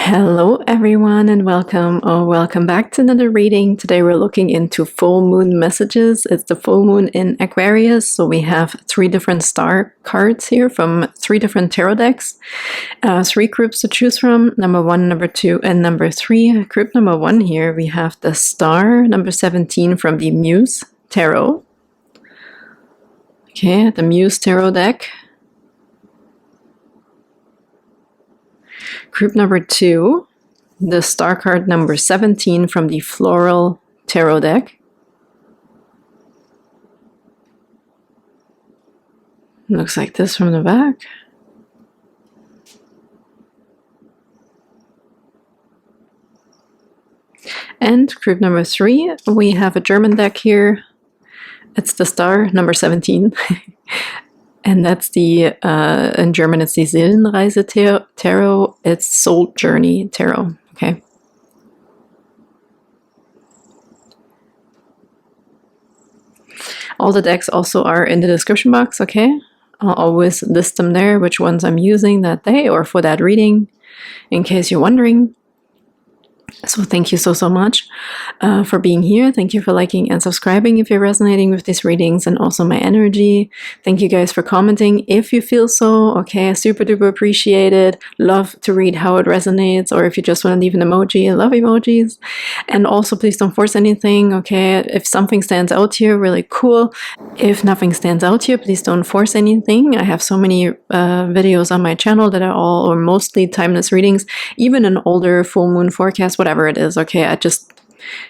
Hello everyone and welcome or welcome back to another reading. Today we're looking into full moon messages. It's the full moon in Aquarius, so we have 3 different star cards here from 3 different tarot decks. 3 groups to choose from, number 1, number 2 and number 3. Group number 1 here we have the star, number 17 from the Muse Tarot. Okay, the Muse Tarot deck. Group number 2, the star card number 17 from the Floral Tarot deck. Looks like this from the back. And group number 3, we have a German deck here. It's the star number 17. And that's the, in German, it's the Seelenreise Tarot. It's Soul Journey Tarot, okay? All the decks also are in the description box, okay? I'll always list them there, which ones I'm using that day or for that reading, in case you're wondering. So thank you so much for being here. Thank you for liking and subscribing if you're resonating with these readings and also my energy. Thank you guys for commenting if you feel so. Okay, super duper appreciate it. Love to read how it resonates, or if you just want to leave an emoji, I love emojis. And also please don't force anything, okay? If something stands out here, really cool. If nothing stands out here, please don't force anything. I have so many videos on my channel that are all or mostly timeless readings, even an older full moon forecast, whatever it is, okay?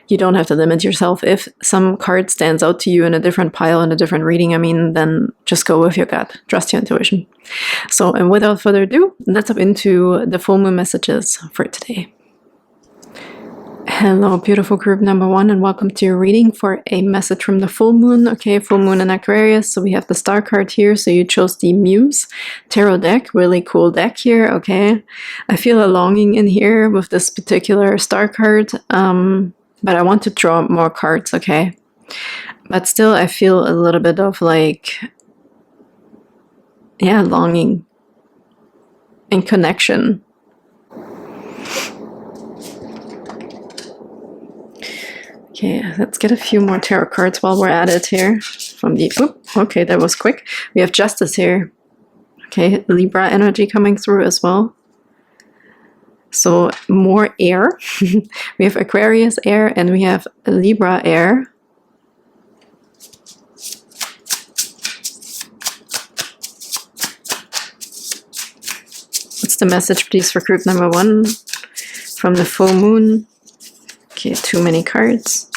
You don't have to limit yourself. If some card stands out to you in a different pile, in a different reading, I mean, then just go with your gut. Trust your intuition. So, and without further ado, let's hop into the full moon messages for today. Hello, beautiful group number 1, and welcome to your reading for a message from the full moon. Okay, full moon in Aquarius. So we have the star card here. So you chose the Muse Tarot deck. Really cool deck here. Okay, I feel a longing in here with this particular star card, but I want to draw more cards. Okay, but still I feel a little bit of like, yeah, longing and connection. Okay, let's get a few more tarot cards while we're at it here. From the, okay, that was quick. We have Justice here. Okay, Libra energy coming through as well. So more air. We have Aquarius air and we have Libra air. What's the message, please, for group number 1 from the full moon? Okay, too many cards.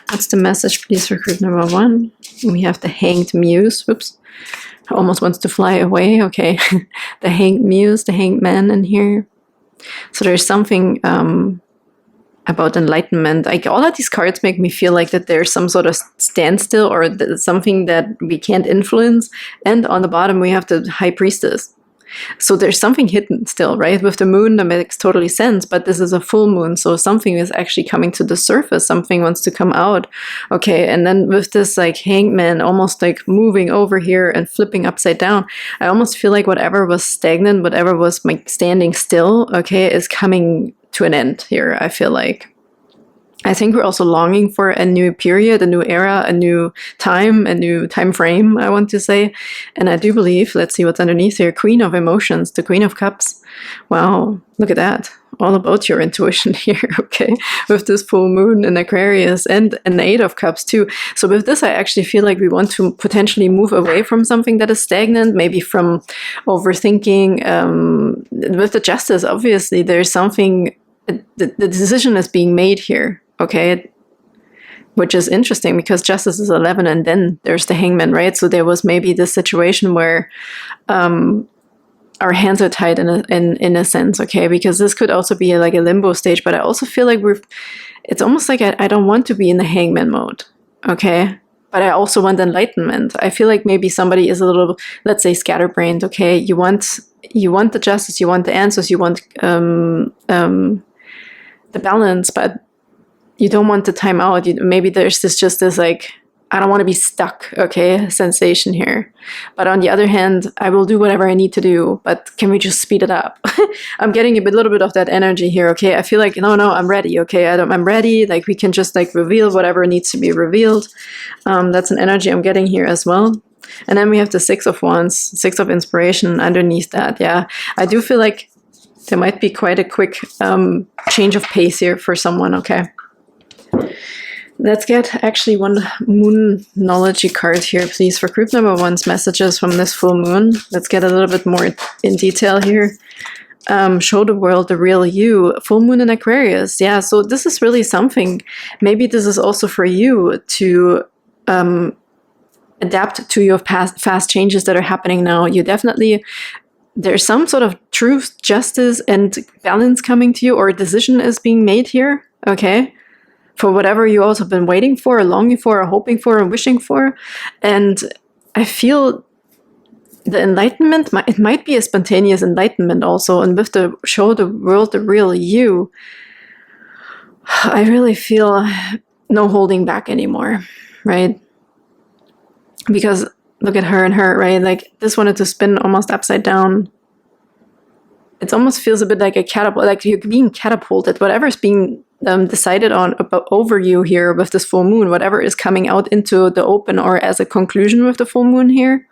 What's the message, please, for group number 1? We have the Hanged Muse. Whoops. Almost wants to fly away. Okay. The Hanged Muse, the Hanged Man in here. So there's something about enlightenment. Like, all of these cards make me feel like that there's some sort of standstill or something that we can't influence. And on the bottom, we have the High Priestess. So there's something hidden still, right? With the moon, that makes totally sense, but this is a full moon, so something is actually coming to the surface. Something wants to come out. Okay, and then with this like hangman almost like moving over here and flipping upside down, I almost feel like whatever was stagnant, whatever was like standing still, okay, is coming to an end here, I feel like. I think we're also longing for a new period, a new era, a new time, a new time frame, I want to say. And I do believe, let's see what's underneath here, Queen of Emotions, the Queen of Cups. Wow, look at that. All about your intuition here, okay? With this full moon in Aquarius and an 8 of Cups too. So with this, I actually feel like we want to potentially move away from something that is stagnant, maybe from overthinking. With the Justice, obviously, there's something, the decision is being made here. Okay, which is interesting because Justice is 11 and then there's the Hangman, right? So there was maybe this situation where our hands are tied in a sense, okay? Because this could also be like a limbo stage, but I also feel like it's almost like I don't want to be in the Hangman mode, okay? But I also want enlightenment. I feel like maybe somebody is a little, let's say, scatterbrained, okay? You want the justice, you want the answers, you want the balance, but you don't want to time out. Maybe there's just this like I don't want to be stuck, okay, sensation here. But on the other hand, I will do whatever I need to do, but can we just speed it up? I'm getting a little bit of that energy here, okay? I feel like, no, I'm ready, okay? I'm ready, like we can just like reveal whatever needs to be revealed. That's an energy I'm getting here as well. And then we have the Six of Wands, Six of Inspiration underneath that, yeah. I do feel like there might be quite a quick change of pace here for someone, okay? Let's get actually one Moonology card here, please, for group number 1's messages from this full moon. Let's get a little bit more in detail here. Show the world the real you. Full moon in Aquarius. Yeah, so this is really something. Maybe this is also for you to adapt to your fast changes that are happening now. You definitely, there's some sort of truth, justice, and balance coming to you, or a decision is being made here, okay? For whatever you also been waiting for, or longing for, or hoping for, or wishing for. And I feel the enlightenment, it might be a spontaneous enlightenment also. And with the show the world the real you, I really feel no holding back anymore, right? Because look at her and her, right? Like this wanted to spin almost upside down. It almost feels a bit like a catapult, like you're being catapulted, whatever's being decided on over you here with this full moon, whatever is coming out into the open or as a conclusion with the full moon here,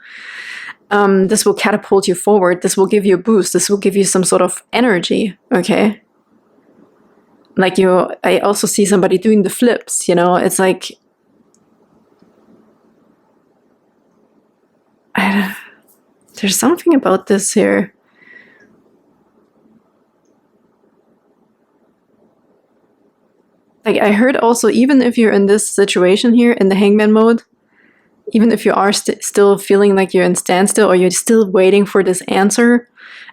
this will catapult you forward. This will give you a boost. This will give you some sort of energy, okay? Like I also see somebody doing the flips, you know, it's like, there's something about this here. Like I heard also, even if you're in this situation here in the hangman mode, even if you are still feeling like you're in standstill or you're still waiting for this answer,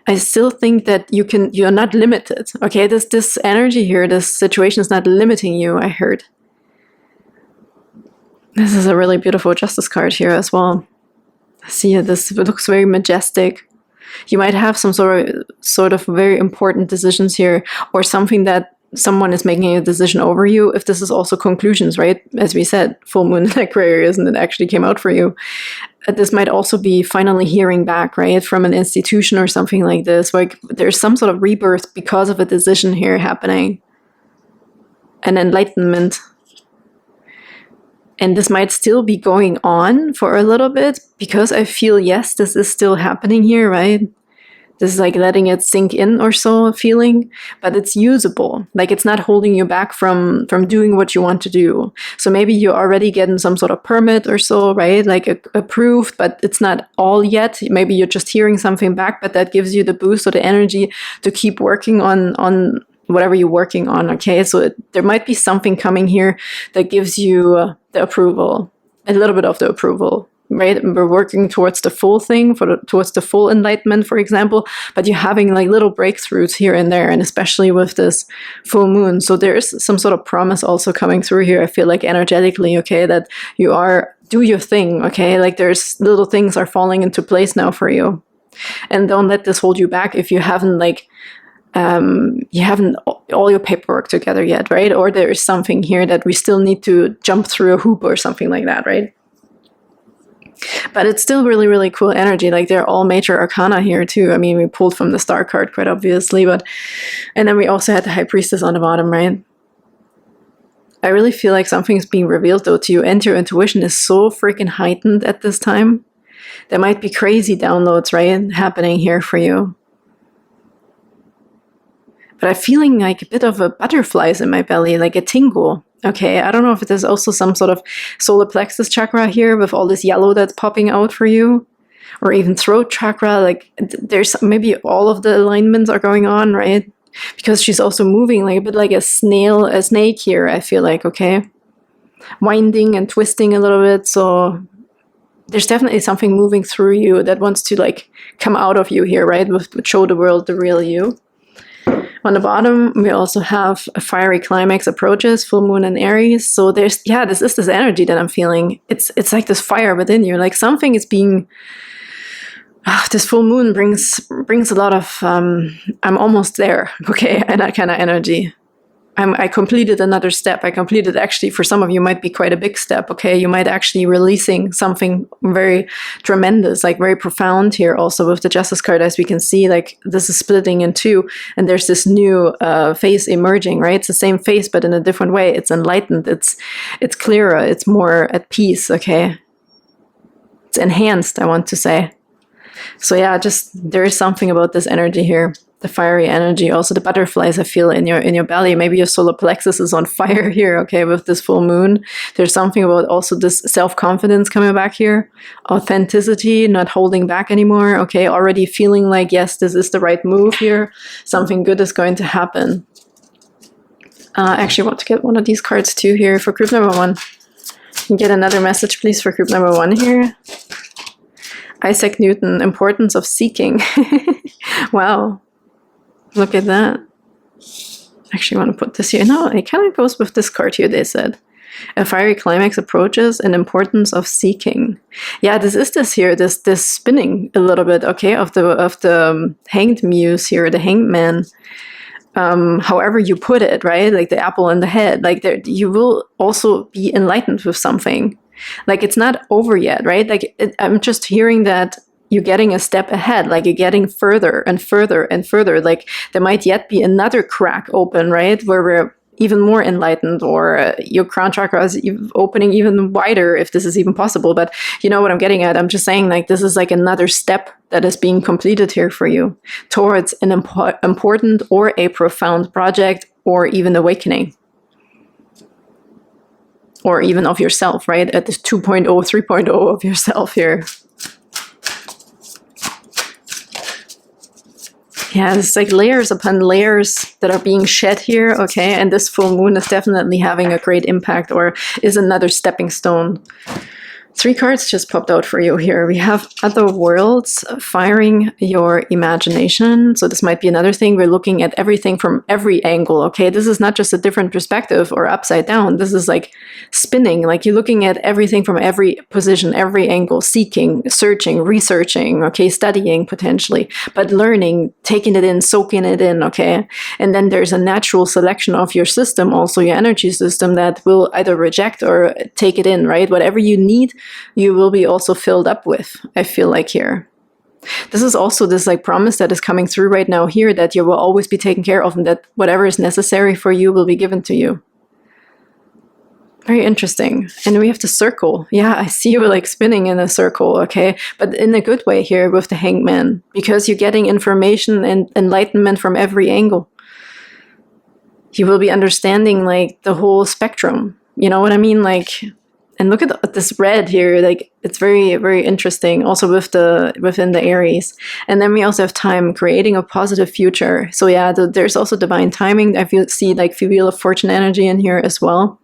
I still think that you're not limited. Okay, this energy here, this situation is not limiting you, I heard. This is a really beautiful Justice card here as well. See, this looks very majestic. You might have some sort of very important decisions here, or something that someone is making a decision over you. If this is also conclusions, right? As we said, full moon in Aquarius, and it actually came out for you. This might also be finally hearing back, right? From an institution or something like this. Like there's some sort of rebirth because of a decision here happening. An enlightenment. And this might still be going on for a little bit because I feel, yes, this is still happening here, right? This is like letting it sink in or so feeling, but it's usable. Like it's not holding you back from doing what you want to do. So maybe you're already getting some sort of permit or so, right? Like approved, but it's not all yet. Maybe you're just hearing something back, but that gives you the boost or the energy to keep working on whatever you're working on, okay? So there might be something coming here that gives you the approval, a little bit of the approval. Right, we're working towards the full thing, towards the full enlightenment, for example, but you're having like little breakthroughs here and there, and especially with this full moon. So there's some sort of promise also coming through here. I feel like energetically, okay, that you do your thing, okay? Like there's little things are falling into place now for you, and don't let this hold you back if you haven't all your paperwork together yet, right? Or there is something here that we still need to jump through a hoop or something like that, right? But it's still really, really cool energy. Like they're all major arcana here too. I mean, we pulled from the Star card quite obviously, and then we also had the High Priestess on the bottom, right? I really feel like something is being revealed though to you, and your intuition is so freaking heightened at this time. There might be crazy downloads, right, happening here for you. But I'm feeling like a bit of a butterflies in my belly, like a tingle. Okay, I don't know if there's also some sort of solar plexus chakra here with all this yellow that's popping out for you, or even throat chakra. Like there's maybe all of the alignments are going on, right? Because she's also moving like a bit like a snake here, I feel like, okay? Winding and twisting a little bit, so there's definitely something moving through you that wants to like come out of you here, right? With show the world the real you. On the bottom, we also have a fiery climax approaches, full moon in Aries. So this is this energy that I'm feeling. It's like this fire within you, like something is being, this full moon brings a lot of, I'm almost there, okay, and that kind of energy. I completed another step. I completed, actually, for some of you, might be quite a big step, okay? You might actually releasing something very tremendous, like very profound here also with the Justice card. As we can see, like this is splitting in two, and there's this new face emerging, right? It's the same face, but in a different way. It's enlightened, it's clearer, it's more at peace, okay? It's enhanced, I want to say. So yeah, just there is something about this energy here. The fiery energy, also the butterflies I feel in your belly. Maybe your solar plexus is on fire here, okay, with this full moon. There's something about also this self-confidence coming back here. Authenticity, not holding back anymore, okay, already feeling like, yes, this is the right move here. Something good is going to happen. I actually want to get one of these cards too here for group number 1. Can get another message, please, for group number 1 here. Isaac Newton, importance of seeking. Wow. Look at that. Actually, I want to put this here. No, it kind of goes with this card here, they said. A fiery climax approaches, an importance of seeking. Yeah, this is this here, this spinning a little bit, okay, of the hanged muse here, the hanged man. However you put it, right? Like the apple in the head. Like there, you will also be enlightened with something. Like it's not over yet, right? Like I'm just hearing that you're getting a step ahead, like you're getting further and further and further. Like there might yet be another crack open, right? Where we're even more enlightened, or your crown chakra is opening even wider, if this is even possible. But you know what I'm getting at? I'm just saying, like, this is like another step that is being completed here for you towards an important or a profound project, or even awakening. Or even of yourself, right? At the 2.0, 3.0 of yourself here. Yeah, it's like layers upon layers that are being shed here, okay? And this full moon is definitely having a great impact, or is another stepping stone. 3 cards just popped out for you here. We have other worlds, firing your imagination. So this might be another thing. We're looking at everything from every angle, okay? This is not just a different perspective or upside down. This is like spinning, like you're looking at everything from every position, every angle, seeking, searching, researching, okay? Studying potentially, but learning, taking it in, soaking it in, okay? And then there's a natural selection of your system, also your energy system, that will either reject or take it in, right? Whatever you need, you will be also filled up with, I feel like here. This is also this like promise that is coming through right now here, that you will always be taken care of, and that whatever is necessary for you will be given to you. Very interesting. And we have the circle. Yeah, I see you like spinning in a circle, okay? But in a good way here with the Hanged Man, because you're getting information and enlightenment from every angle. You will be understanding like the whole spectrum. You know what I mean? Like, and look at this red here, like it's very, very interesting also within the Aries. And then we also have time, creating a positive future. So yeah, there's also divine timing. I see like Wheel of Fortune energy in here as well.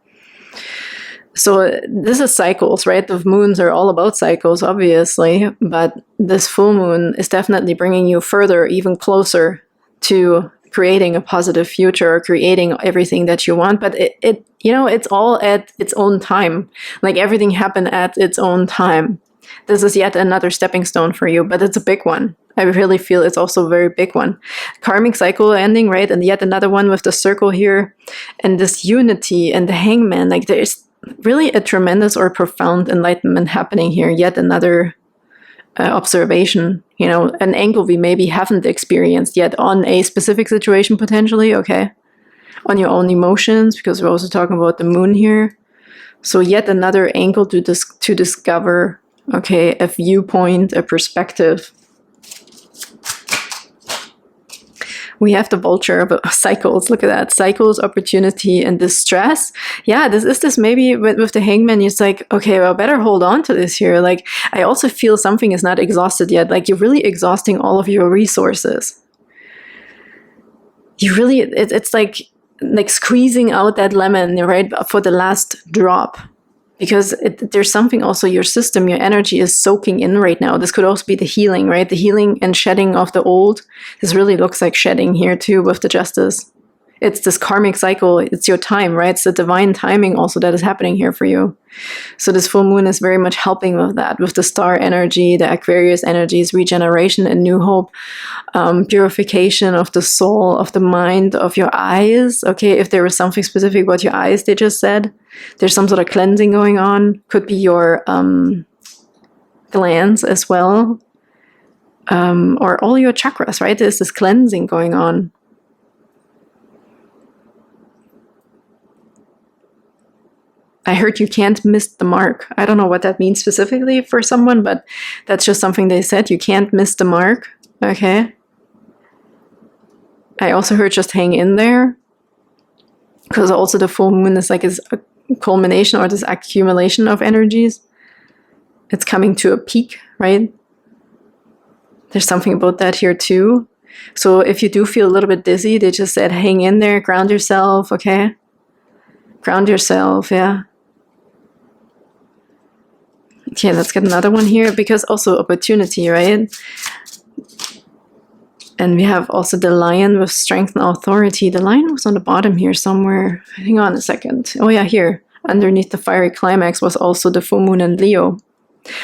So this is cycles, right? The moons are all about cycles, obviously, but this full moon is definitely bringing you further, even closer to creating a positive future, or creating everything that you want. But it you know, it's all at its own time. Like everything happened at its own time. This is yet another stepping stone for you, but it's a big one. I really feel it's also a very big one. Karmic cycle ending, right? And yet another one with the circle here, and this unity and the hangman. Like there's really a tremendous or profound enlightenment happening here. Yet another observation, you know, an angle we maybe haven't experienced yet on a specific situation potentially, okay? On your own emotions, because we're also talking about the moon here. So yet another angle to discover, okay, a viewpoint, a perspective. We have the vulture of cycles. Look at that. Cycles, opportunity, and distress. Yeah, this is this maybe with the hangman. It's like, okay, well, better hold on to this here. Like, I also feel something is not exhausted yet. Like, you're really exhausting all of your resources. You really, it's like squeezing out that lemon, right, for the last drop. Because there's something also, your system, your energy is soaking in right now. This could also be the healing, right? The healing and shedding of the old. This really looks like shedding here too with the Justice. It's this karmic cycle. It's your time, right? It's the divine timing also that is happening here for you. So this full moon is very much helping with that, with the star energy, the Aquarius energies, regeneration and new hope, purification of the soul, of the mind, of your eyes. Okay, if there was something specific about your eyes they just said, there's some sort of cleansing going on. Could be your glands as well, or all your chakras, right? There's this cleansing going on. I heard you can't miss the mark. I don't know what that means specifically for someone, but that's just something they said. You can't miss the mark. Okay. I also heard just hang in there. Because also the full moon is like a culmination or this accumulation of energies. It's coming to a peak, right? There's something about that here too. So if you do feel a little bit dizzy, they just said hang in there, ground yourself, okay? Ground yourself, yeah. Okay, let's get another one here, because also opportunity, right? And we have also the lion with strength and authority. The lion was on the bottom here somewhere. Hang on a second. Oh yeah, here. Underneath the fiery climax was also the full moon and Leo.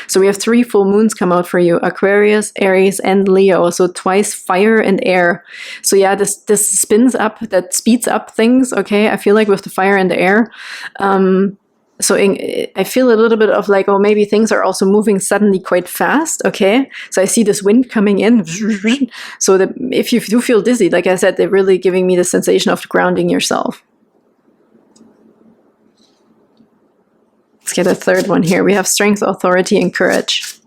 So we have 3 full moons come out for you. Aquarius, Aries, and Leo. So twice fire and air. So yeah, this spins up, that speeds up things, okay? I feel like with the fire and the air. I feel a little bit of like, oh, maybe things are also moving suddenly quite fast, okay? So I see this wind coming in. So that if you do feel dizzy, like I said, they're really giving me the sensation of grounding yourself. Let's get a third one here. We have strength, authority, and courage.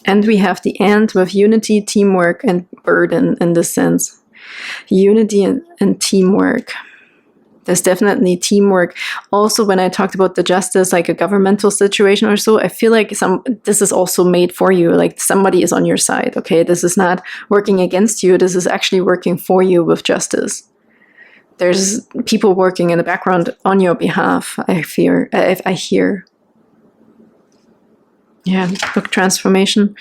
And we have the ant with unity, teamwork, and burden in this sense. Unity and teamwork. There's definitely teamwork. Also, when I talked about the justice, like a governmental situation or so, I feel like this is also made for you. Like somebody is on your side, okay? This is not working against you. This is actually working for you with justice. There's people working in the background on your behalf, I hear. Yeah, look, transformation.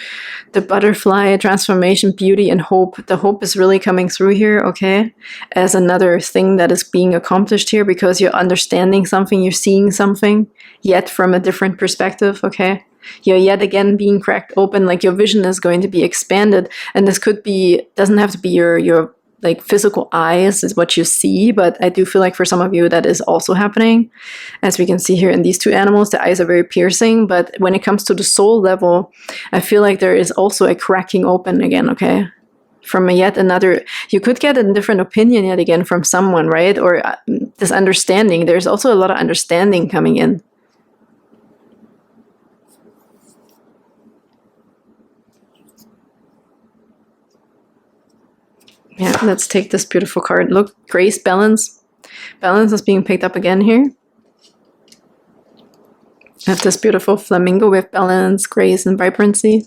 The butterfly, transformation, beauty, and hope. The hope is really coming through here, okay? As another thing that is being accomplished here, because you're understanding something, you're seeing something, yet from a different perspective, okay? You're yet again being cracked open, like your vision is going to be expanded. And this could be, doesn't have to be your like physical eyes is what you see, but I do feel like for some of you that is also happening. As we can see here in these 2 animals, the eyes are very piercing, but when it comes to the soul level, I feel like there is also a cracking open again, okay? From yet another, you could get a different opinion yet again from someone, right? Or this understanding, there's also a lot of understanding coming in. Yeah, let's take this beautiful card. Look, grace, balance. Balance is being picked up again here. I have this beautiful flamingo with balance, grace, and vibrancy.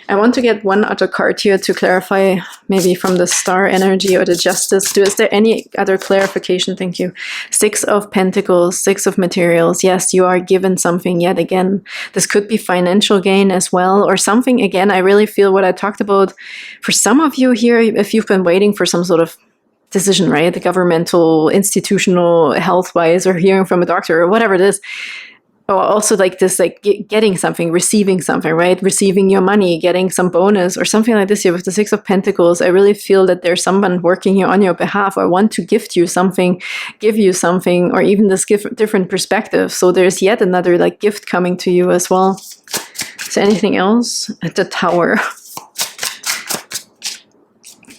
I want to get one other card here to clarify, maybe from the star energy or the justice. Is there any other clarification? Thank you. 6 of Pentacles, 6 of materials. Yes, you are given something yet again. This could be financial gain as well, or something. Again, I really feel what I talked about. For some of you here, if you've been waiting for some sort of decision, right? The governmental, institutional, health-wise, or hearing from a doctor, or whatever it is. Also like this, like getting something, receiving something, right? Receiving your money, getting some bonus or something like this here with the 6 of Pentacles. I really feel that there's someone working here on your behalf or want to gift you something, give you something, or even this different perspective. So there's yet another like gift coming to you as well. Is there anything else? At the Tower.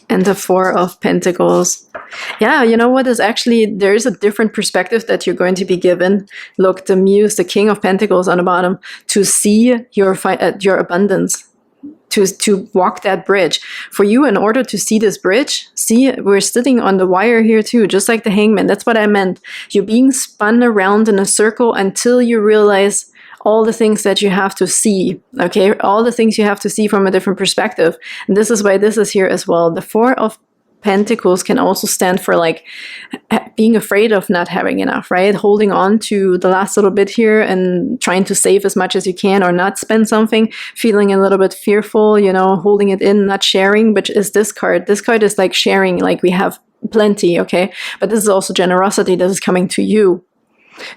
And the 4 of Pentacles. Yeah, you know what is actually, there is a different perspective that you're going to be given. Look, the Muse, the King of Pentacles on the bottom, to see your abundance, to walk that bridge. For you, in order to see this bridge, see, we're sitting on the wire here too, just like the Hangman. That's what I meant. You're being spun around in a circle until you realize all the things that you have to see, okay? All the things you have to see from a different perspective. And this is why this is here as well. The 4 of Pentacles can also stand for like being afraid of not having enough, right? Holding on to the last little bit here and trying to save as much as you can or not spend something, feeling a little bit fearful, you know, holding it in, not sharing, which is this card. This card is like sharing, like we have plenty, okay? But this is also generosity that is coming to you.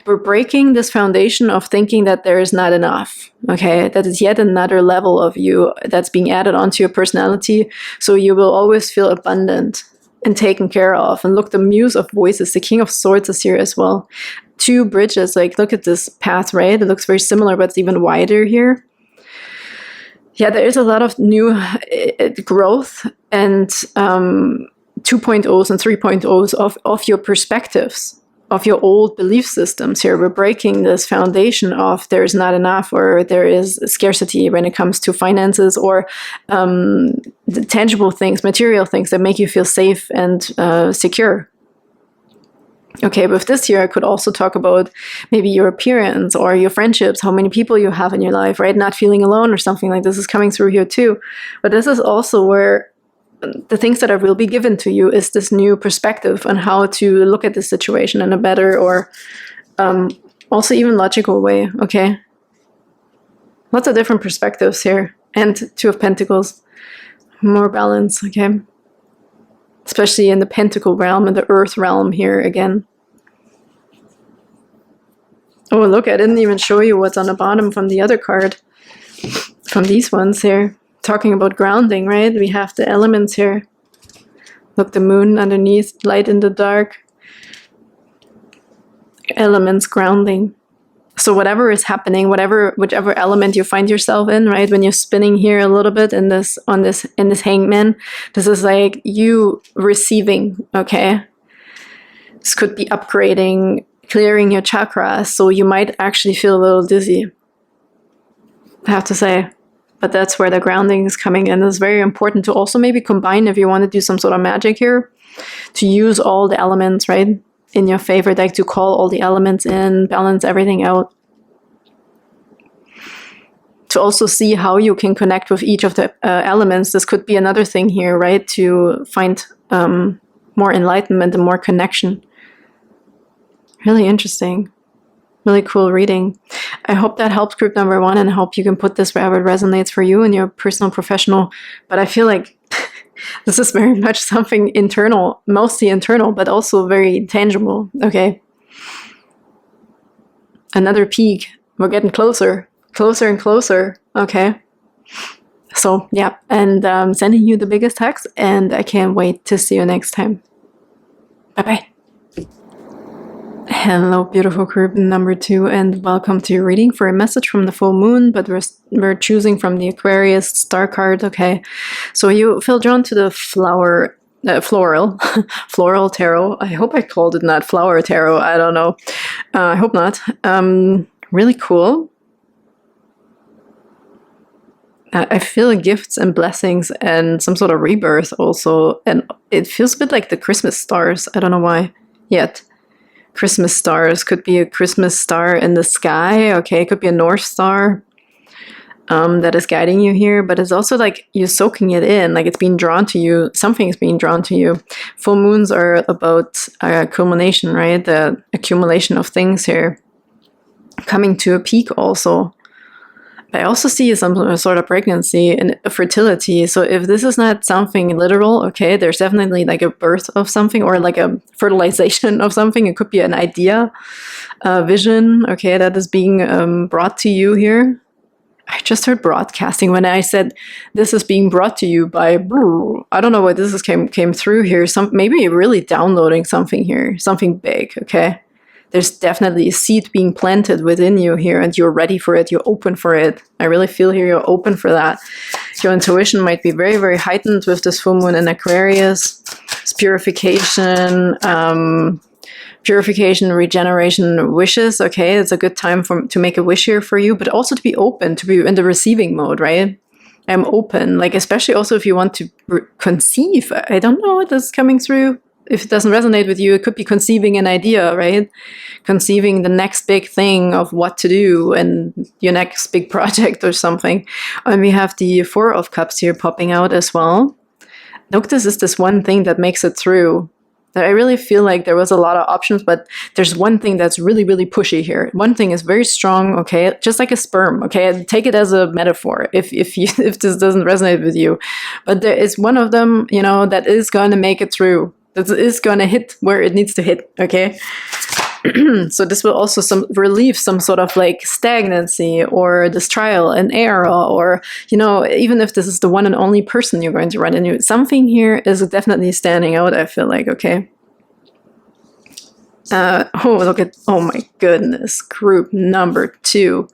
We're breaking this foundation of thinking that there is not enough, okay? That is yet another level of you that's being added onto your personality. So you will always feel abundant and taken care of. And look, the Muse of Voices, the King of Swords is here as well. 2 bridges, like look at this path, right? It looks very similar, but it's even wider here. Yeah, there is a lot of new growth and 2.0s and 3.0s of your perspectives, of your old belief systems here. We're breaking this foundation of there is not enough or there is scarcity when it comes to finances or the tangible things, material things that make you feel safe and secure. Okay, with this here, I could also talk about maybe your appearance or your friendships, how many people you have in your life, right? Not feeling alone or something like this is coming through here too. But this is also where the things that will be given to you is this new perspective on how to look at the situation in a better or also even logical way, okay? Lots of different perspectives here. And 2 of Pentacles, more balance, okay? Especially in the Pentacle realm and the Earth realm here again. Oh, look, I didn't even show you what's on the bottom from the other card. From these ones here. Talking about grounding, right? We have the elements here. Look, the moon underneath, light in the dark. Elements, grounding. So whatever is happening, whichever element you find yourself in, right? When you're spinning here a little bit in this hangman, this is like you receiving, okay? This could be upgrading, clearing your chakras, so you might actually feel a little dizzy, I have to say. But that's where the grounding is coming in. It's very important to also maybe combine, if you want to do some sort of magic here, to use all the elements, right, in your favor, like to call all the elements in, balance everything out. To also see how you can connect with each of the elements. This could be another thing here, right, to find more enlightenment and more connection. Really interesting. Really cool reading. I hope that helps group number 1, and I hope you can put this wherever it resonates for you in your personal, professional. But I feel like this is very much something internal, mostly internal, but also very tangible. Okay. Another peak. We're getting closer and closer. Okay. So yeah, and sending you the biggest hugs, and I can't wait to see you next time. Bye-bye. Hello, beautiful group number 2, and welcome to your reading for a message from the full moon, but we're choosing from the Aquarius star card, okay? So you feel drawn to the floral tarot. I hope I called it not flower tarot. I don't know. I hope not. Really cool. I feel gifts and blessings and some sort of rebirth also, and it feels a bit like the Christmas stars. I don't know why yet. Christmas stars. Could be a Christmas star in the sky. Okay, it could be a North Star that is guiding you here, but it's also like you're soaking it in, like it's being drawn to you. Something is being drawn to you. Full moons are about culmination, right? The accumulation of things here. Coming to a peak also. I also see some sort of pregnancy and fertility. So if this is not something literal, okay, there's definitely like a birth of something or like a fertilization of something. It could be an idea, vision, okay, that is being brought to you here. I just heard broadcasting when I said this is being brought to you by, I don't know what this is came through here. Maybe you're really downloading something here, something big, okay? There's definitely a seed being planted within you here, and you're ready for it. You're open for it. I really feel here you're open for that. Your intuition might be very, very heightened with this full moon in Aquarius. It's purification, regeneration, wishes. Okay, it's a good time to make a wish here for you, but also to be open, to be in the receiving mode, right? I'm open, like especially also if you want to conceive. I don't know what is coming through. If it doesn't resonate with you, it could be conceiving an idea, right? Conceiving the next big thing of what to do and your next big project or something. And we have the Four of Cups here popping out as well. Noctis is this one thing that makes it through. I really feel like there was a lot of options, but there's one thing that's really, really pushy here. One thing is very strong, okay? Just like a sperm, okay? Take it as a metaphor if if this doesn't resonate with you. But there is one of them, you know, that is going to make it through. That is going to hit where it needs to hit, okay? So this will also relieve some sort of like stagnancy or this trial and error, or, you know, even if this is the one and only person you're going to run into, something here is definitely standing out, I feel like, okay? Oh, look at, oh my goodness, group number 2.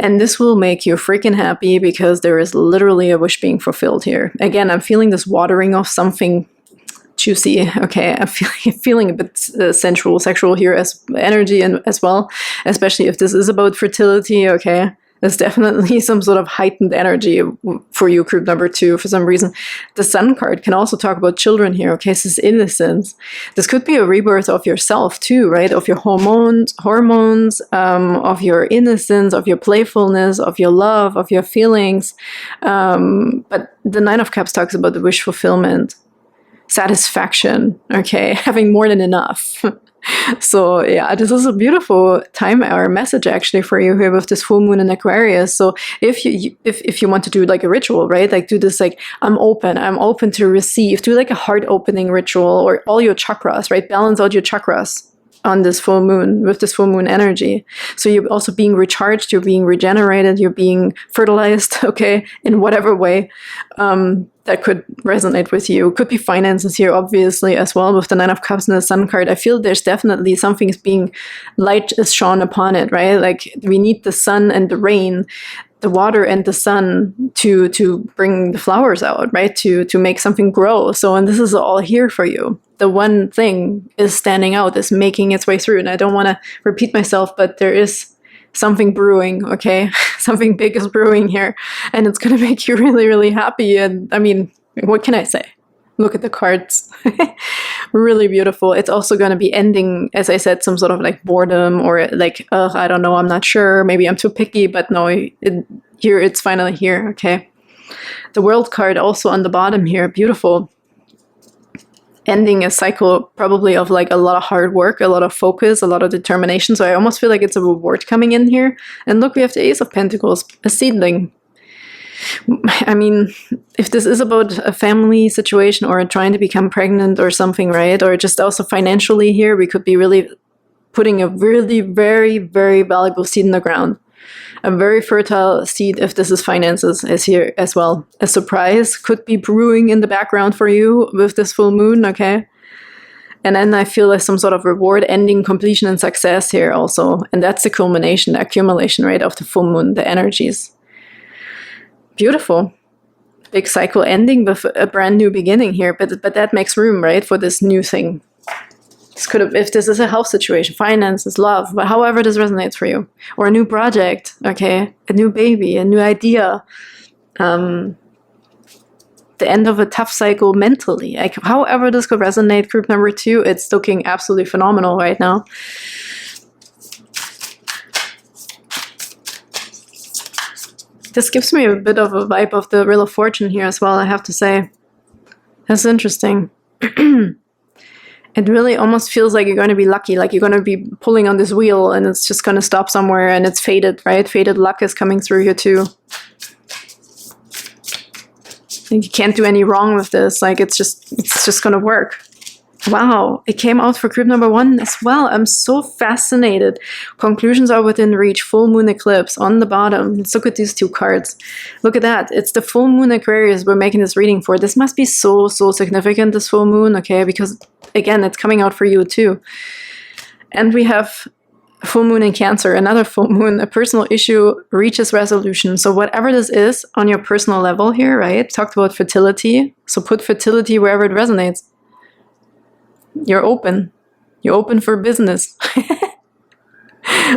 And this will make you freaking happy because there is literally a wish being fulfilled here. Again, I'm feeling this watering of something juicy, okay? I'm feeling a bit sensual, sexual here as energy and as well, especially if this is about fertility, okay? There's definitely some sort of heightened energy for you, group number 2, for some reason. The Sun card can also talk about children here, okay? This is innocence. This could be a rebirth of yourself too, right? Of your hormones, of your innocence, of your playfulness, of your love, of your feelings. But the Nine of Cups talks about the wish fulfillment. Satisfaction, okay, having more than enough. So yeah, this is a beautiful time or message actually for you here with this full moon in Aquarius. So if you want to do like a ritual, right, like do this like I'm open to receive, do like a heart opening ritual, or all your chakras, right, balance out your chakras on this full moon with this full moon energy. So you're also being recharged, you're being regenerated, you're being fertilized, okay, in whatever way that could resonate with you. Could be finances here, obviously, as well, with the Nine of Cups and the Sun card. I feel there's definitely something is being, light is shone upon it, right? Like we need the sun and the rain, the water and the sun to bring the flowers out, right? To make something grow. So, and this is all here for you. The one thing is standing out, is making its way through. And I don't want to repeat myself, but there is something brewing, okay? Something big is brewing here, and it's going to make you really, really happy. And I mean, what can I say? Look at the cards. Really beautiful. It's also going to be ending, as I said, some sort of like boredom, or like, I don't know, I'm not sure, maybe I'm too picky, but no, here it's finally here, okay? The World card also on the bottom here, beautiful. Ending a cycle probably of like a lot of hard work, a lot of focus, a lot of determination. So I almost feel like it's a reward coming in here. And look, we have the Ace of Pentacles, a seedling. I mean, if this is about a family situation or trying to become pregnant or something, right? Or just also financially here, we could be really putting a really very, very valuable seed in the ground. A very fertile seed, if this is finances, is here as well. A surprise could be brewing in the background for you with this full moon, okay? And then I feel like some sort of reward, ending, completion, and success here also. And that's the culmination, the accumulation, right, of the full moon, the energies. Beautiful. Big cycle ending with a brand new beginning here, but that makes room, right, for this new thing. This could have, if this is a health situation, finances, love, but however this resonates for you, or a new project, okay, a new baby, a new idea, the end of a tough cycle mentally, like however this could resonate, group number 2, it's looking absolutely phenomenal right now. This gives me a bit of a vibe of the Wheel of Fortune here as well, I have to say. That's interesting. It really almost feels like you're going to be lucky, like you're going to be pulling on this wheel and it's just going to stop somewhere, and it's fated, right? Fated luck is coming through here too. And you can't do any wrong with this. Like it's just going to work. Wow, it came out for group number 1 as well. I'm so fascinated. Conclusions are within reach. Full moon eclipse on the bottom. Let's look at these 2 cards. Look at that. It's the full moon Aquarius we're making this reading for. This must be so, so significant, this full moon, okay? Because, again, it's coming out for you too. And we have full moon in Cancer, another full moon. A personal issue reaches resolution. So whatever this is on your personal level here, right? Talked about fertility. So put fertility wherever it resonates. You're open. You're open for business.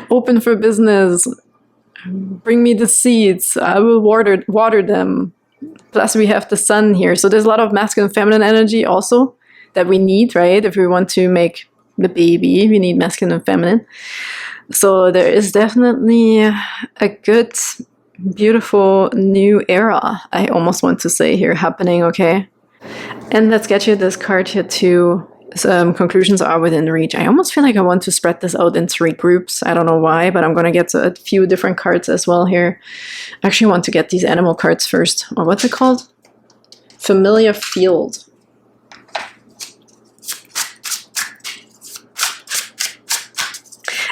Open for business. Bring me the seeds. I will water them. Plus we have the sun here. So there's a lot of masculine and feminine energy also that we need, right? If we want to make the baby, we need masculine and feminine. So there is definitely a good, beautiful new era, I almost want to say here, happening, okay? And let's get you this card here too. Some conclusions are within reach. I almost feel like I want to spread this out in 3 groups. I don't know why, but I'm going to get a few different cards as well here. I actually want to get these animal cards first. Or what's it called? Familiar Field.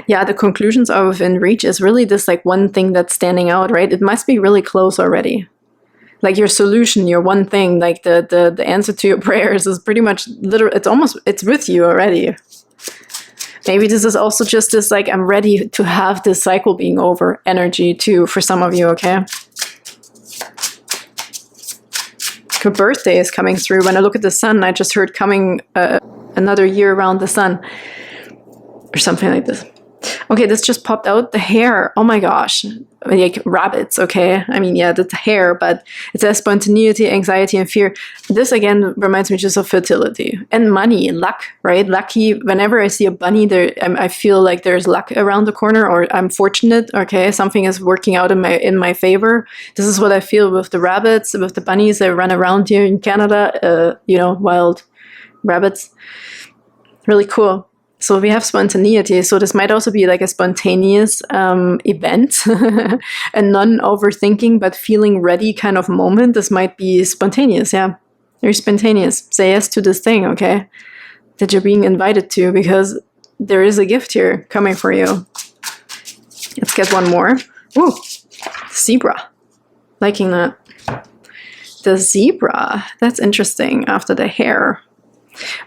Yeah, the conclusions are within reach is really this like one thing that's standing out, right? It must be really close already. Like your solution, your one thing, like the answer to your prayers is pretty much literal. It's with you already. Maybe this is also just this like, I'm ready to have this cycle being over energy too for some of you, okay? Her birthday is coming through. When I look at the sun, I just heard coming another year around the sun or something like this. Okay, this just popped out. The hair. Oh my gosh. Like rabbits, okay? I mean, yeah, that's hair, but it says spontaneity, anxiety, and fear. This, again, reminds me just of fertility. And money, luck, right? Lucky. Whenever I see a bunny, I feel like there's luck around the corner, or I'm fortunate, okay? Something is working out in my favor. This is what I feel with the rabbits, with the bunnies that run around here in Canada, you know, wild rabbits. Really cool. So we have spontaneity. So this might also be like a spontaneous event, a non-overthinking but feeling ready kind of moment. This might be spontaneous, yeah. You're spontaneous. Say yes to this thing, okay? That you're being invited to, because there is a gift here coming for you. Let's get one more. Ooh, zebra. Liking that. The zebra. That's interesting after the hare.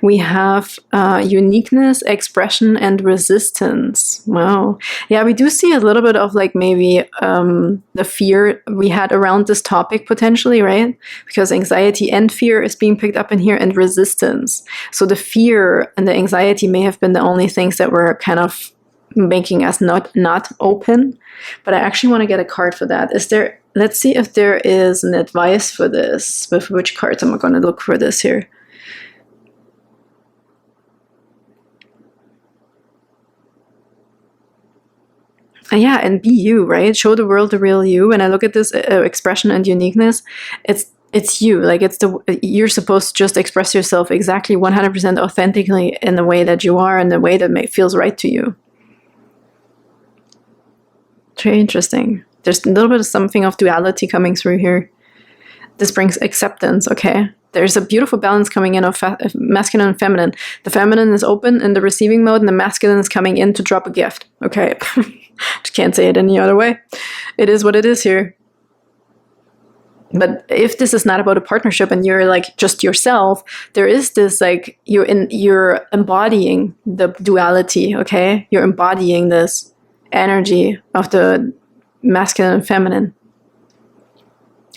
We have uniqueness, expression, and resistance. Wow. Yeah, we do see a little bit of like maybe the fear we had around this topic potentially, right? Because anxiety and fear is being picked up in here, and resistance. So the fear and the anxiety may have been the only things that were kind of making us not open. But I actually want to get a card for that. Let's see if there is an advice for this. With which cards am I going to look for this here? Yeah, and be you, right? Show the world the real you. When I look at this expression and uniqueness, it's you. Like you're supposed to just express yourself exactly 100% authentically in the way that you are, and the way that feels right to you. Very interesting. There's a little bit of something of duality coming through here. This brings acceptance, okay? There's a beautiful balance coming in of masculine and feminine. The feminine is open in the receiving mode, and the masculine is coming in to drop a gift. Okay, just can't say it any other way. It is what it is here. But if this is not about a partnership and you're like just yourself, there is this like you're embodying the duality. Okay, you're embodying this energy of the masculine and feminine.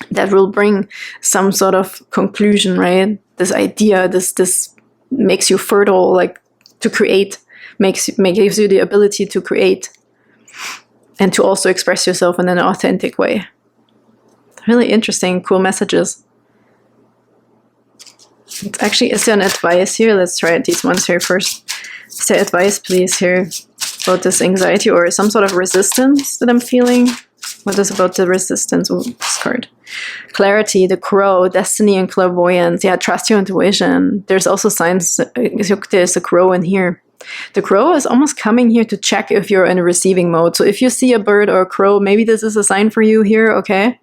That will bring some sort of conclusion, right? This idea, this makes you fertile, like to create, gives you the ability to create and to also express yourself in an authentic way. Really interesting, cool messages. It's actually, is there an advice here? Let's try these ones here first. Is there advice, please, here about this anxiety or some sort of resistance that I'm feeling? What is about the resistance? Oh, this card. Clarity, the crow, destiny, and clairvoyance. Yeah, trust your intuition. There's also signs. There's a crow in here. The crow is almost coming here to check if you're in a receiving mode. So if you see a bird or a crow, maybe this is a sign for you here, okay?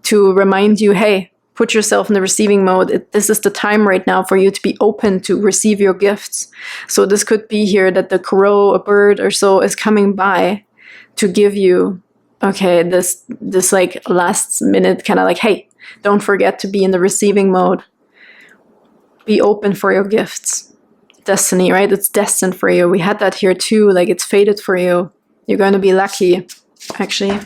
To remind you, hey, put yourself in the receiving mode. This is the time right now for you to be open to receive your gifts. So this could be here that the crow, a bird or so, is coming by to give you, okay, this like last minute kind of like, hey, don't forget to be in the receiving mode. Be open for your gifts. Destiny, right? It's destined for you. We had that here too, like it's fated for you. You're going to be lucky. Actually,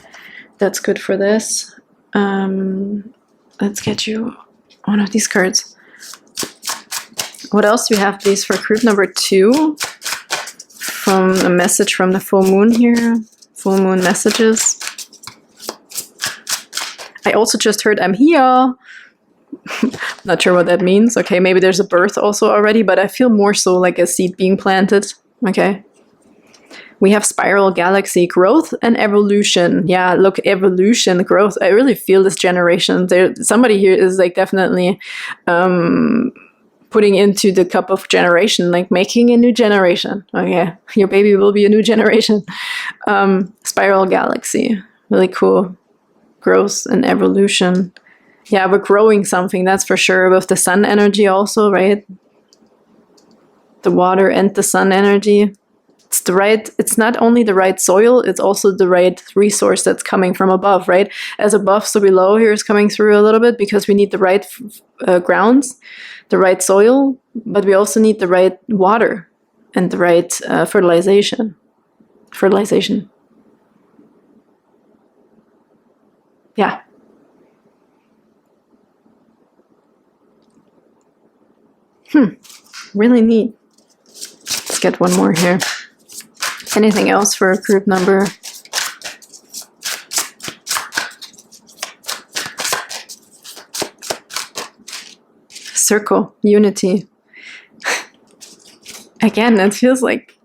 that's good for this. Let's get you one of these cards. What else do we have, please, for group number 2? From a message from the full moon here. Full moon messages. I also just heard I'm here. Not sure what that means. Okay, maybe there's a birth also already, but I feel more so like a seed being planted. Okay. We have spiral galaxy, growth and evolution. Yeah, look, evolution, growth. I really feel this generation. Somebody here is like definitely putting into the cup of generation, like making a new generation. Oh yeah, your baby will be a new generation. Spiral galaxy, really cool. Growth and evolution. Yeah, we're growing something, that's for sure, with the sun energy also, right? The water and the sun energy. It's not only the right soil, it's also the right resource that's coming from above, right? As above, so below here is coming through a little bit, because we need the right grounds, the right soil, but we also need the right water and the right fertilization. Yeah. Really neat. Let's get one more here. Anything else for group number? Circle, unity. Again, it feels like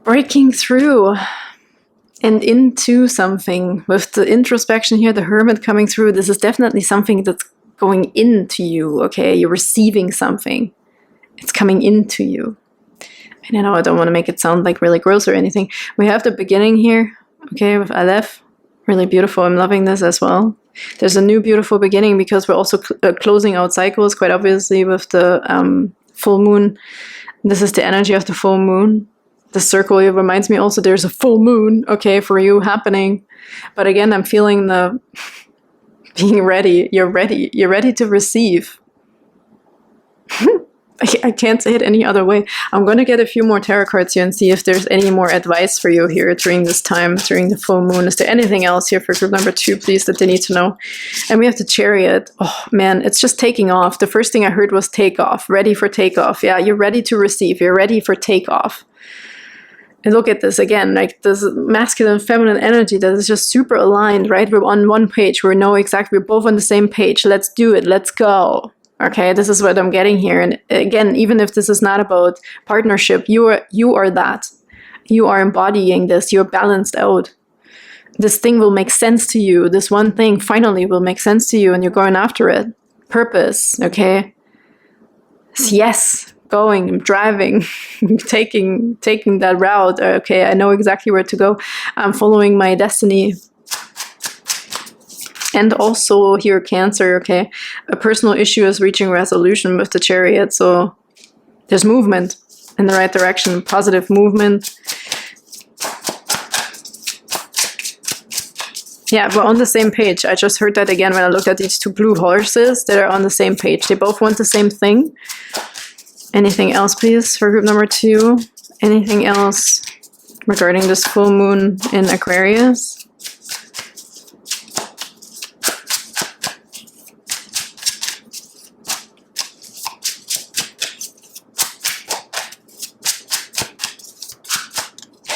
breaking through and into something. With the introspection here, the Hermit coming through, this is definitely something that's going into you, okay? You're receiving something. It's coming into you. And I know I don't want to make it sound like really gross or anything. We have the beginning here, okay, with Aleph. Really beautiful. I'm loving this as well. There's a new beautiful beginning, because we're also closing out cycles, quite obviously, with the full moon. This is the energy of the full moon. The circle, it reminds me also there's a full moon, okay, for you happening. But again, I'm feeling the being ready. You're ready. You're ready to receive. I can't say it any other way. I'm going to get a few more tarot cards here and see if there's any more advice for you here during this time, during the full moon. Is there anything else here for group number 2, please, that they need to know? And we have the Chariot. Oh, man, it's just taking off. The first thing I heard was takeoff, ready for takeoff. Yeah, you're ready to receive. You're ready for takeoff. And look at this again, like this masculine, feminine energy that is just super aligned, right? We're on one page. We know exactly, we're both on the same page. Let's do it. Let's go. Okay, this is what I'm getting here. And again, even if this is not about partnership, you are that. You are embodying this. You're balanced out. This thing will make sense to you. This one thing finally will make sense to you, and you're going after it. Purpose, okay? Yes, going, driving, taking that route. Okay, I know exactly where to go. I'm following my destiny. And also here, Cancer, okay, a personal issue is reaching resolution with the Chariot. So there's movement in the right direction, positive movement. Yeah, we're on the same page. I just heard that again when I looked at these two blue horses that are on the same page. They both want the same thing. Anything else, please, for group number 2? Anything else regarding this full moon in Aquarius?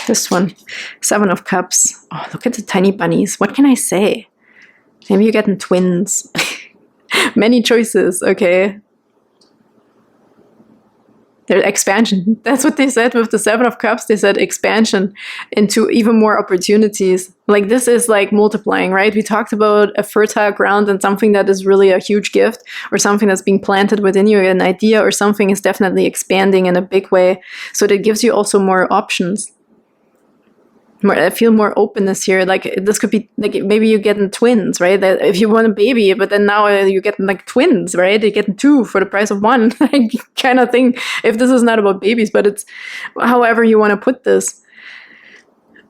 This one, 7 of Cups. Oh, look at the tiny bunnies. What can I say? Maybe you're getting twins. Many choices, okay. There's expansion. That's what they said with the 7 of Cups. They said expansion into even more opportunities. Like this is like multiplying, right? We talked about a fertile ground and something that is really a huge gift, or something that's being planted within you, an idea or something is definitely expanding in a big way. So that gives you also more options. I feel more openness here. Like this could be like maybe you're getting twins, right? That if you want a baby, but then now you're getting like twins, right? You're getting 2 for the price of 1, kind of thing. If this is not about babies, but it's however you want to put this.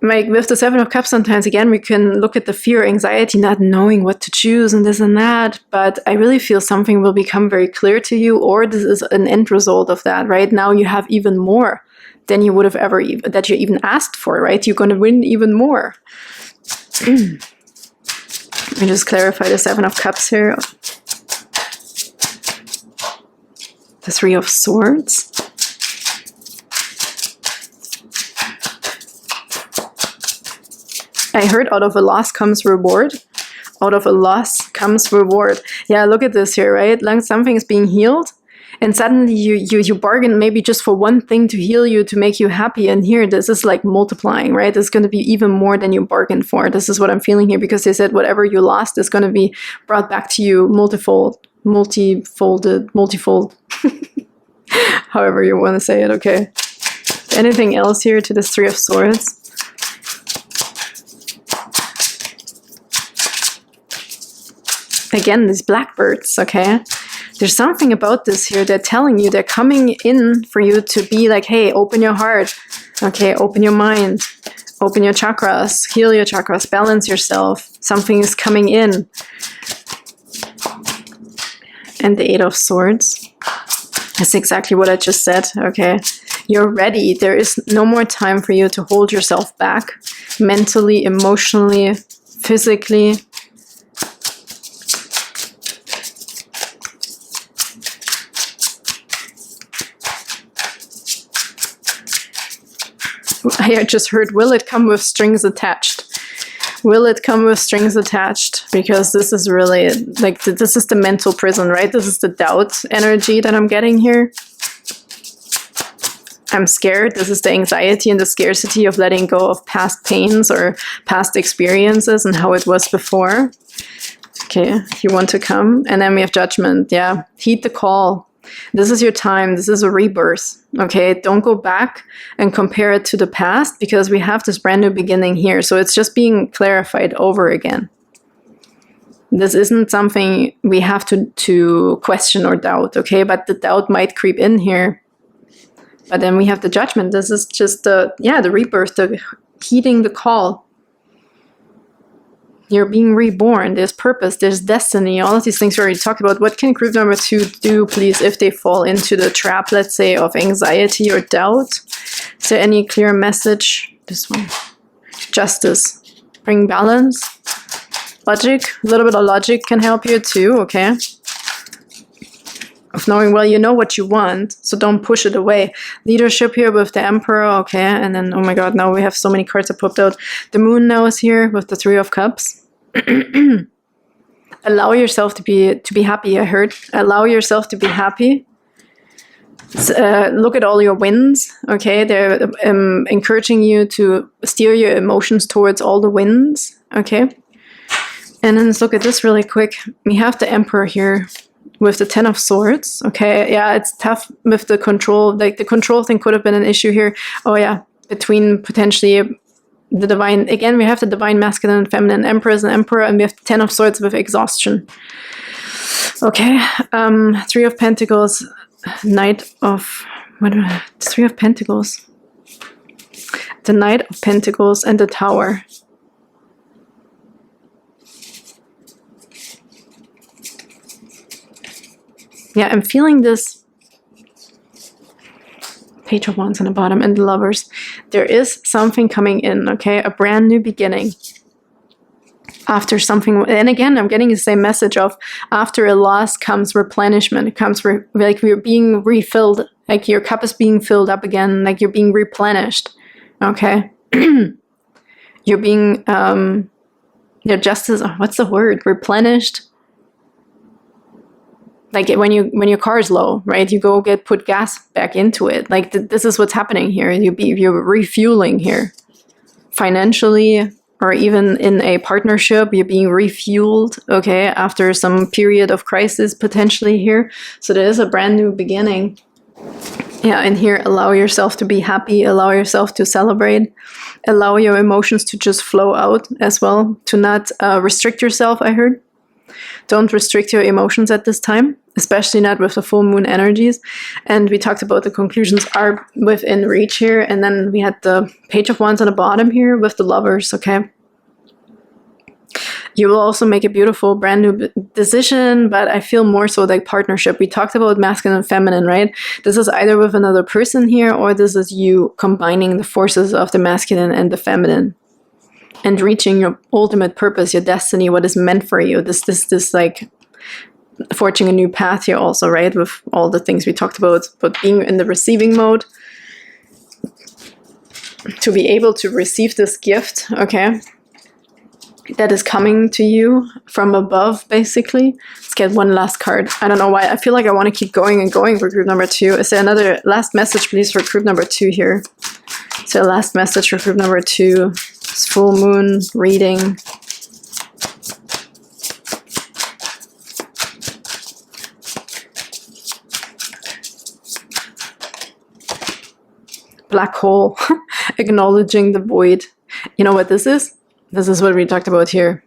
Like with the 7 of Cups, sometimes again we can look at the fear, anxiety, not knowing what to choose and this and that. But I really feel something will become very clear to you, or this is an end result of that. Right now you have even more than you would have ever that you even asked for, right? You're going to win even more. Let me just clarify the 7 of Cups here. The 3 of Swords. I heard out of a loss comes reward. Out of a loss comes reward. Yeah, look at this here, right? Like something is being healed. And suddenly you bargain maybe just for one thing to heal you, to make you happy. And here, this is like multiplying, right? It's going to be even more than you bargained for. This is what I'm feeling here, because they said whatever you lost is going to be brought back to you multifold, however you want to say it, okay? Anything else here to this Three of Swords? Again, these blackbirds, okay? There's something about this here. They're telling you, they're coming in for you to be like, hey, open your heart, okay? Open your mind, open your chakras, heal your chakras, balance yourself. Something is coming in. And the Eight of Swords. That's exactly what I just said, okay? You're ready. There is no more time for you to hold yourself back. Mentally, emotionally, physically. I just heard, will it come with strings attached? Will it come with strings attached? Because this is really, like, this is the mental prison, right? This is the doubt energy that I'm getting here. I'm scared. This is the anxiety and the scarcity of letting go of past pains or past experiences and how it was before. Okay, if you want to come. And then we have Judgment. Yeah, heed the call. This is your time. This is a rebirth. Okay, don't go back and compare it to the past, because we have this brand new beginning here. So it's just being clarified over again. This isn't something we have to question or doubt, okay? But the doubt might creep in here. But then we have the Judgment. This is just the rebirth, the heeding the call. You're being reborn. There's purpose. There's destiny. All of these things we already talked about. What can group number 2 do, please, if they fall into the trap, let's say, of anxiety or doubt? Is there any clear message? This one. Justice. Bring balance. Logic. A little bit of logic can help you too, okay? Of knowing, well, you know what you want, so don't push it away. Leadership here with the Emperor, okay? And then, oh my god, now we have so many cards that popped out. The Moon now is here with the Three of Cups. Allow yourself to be happy, I heard. Allow yourself to be happy. Look at all your wins, okay? They're encouraging you to steer your emotions towards all the wins, okay? And then let's look at this really quick. We have the Emperor here with the Ten of Swords, okay? Yeah, it's tough with the control. Like, the control thing could have been an issue here. Oh yeah, between potentially the divine, again, we have the divine masculine and feminine, Empress and Emperor, and we have the Ten of Swords with exhaustion. Okay, Three of Pentacles, Knight of, Three of Pentacles. The Knight of Pentacles and the Tower. Yeah, I'm feeling this Page of Wands on the bottom and the Lovers. There is something coming in, okay? A brand new beginning. After something, and again, I'm getting the same message of after a loss comes replenishment. It comes like we're being refilled, like your cup is being filled up again, like you're being replenished, okay? You're being, your justice, what's the word? Replenished. Like when your car is low, right? You go put gas back into it. Like this is what's happening here. You're refueling here, financially, or even in a partnership. You're being refueled, okay, after some period of crisis potentially here. So there is a brand new beginning. Yeah, and here, allow yourself to be happy. Allow yourself to celebrate. Allow your emotions to just flow out as well. To not restrict yourself. I heard. Don't restrict your emotions at this time, especially not with the full moon energies. And we talked about the conclusions are within reach here. And then we had the Page of Wands on the bottom here with the Lovers, okay? You will also make a beautiful brand new decision, but I feel more so like partnership. We talked about masculine and feminine, right? This is either with another person here, or this is you combining the forces of the masculine and the feminine. And reaching your ultimate purpose, your destiny, what is meant for you. This like forging a new path here also, right? With all the things we talked about, but being in the receiving mode. To be able to receive this gift, okay? that is coming to you from above, basically. Let's get one last card. I don't know why. I feel like I want to keep going and going for group number 2. Is there another last message, please, for group number 2 here? So last message for group number 2. It's full moon reading. Black hole. Acknowledging the void. You know what this is? This is what we talked about here.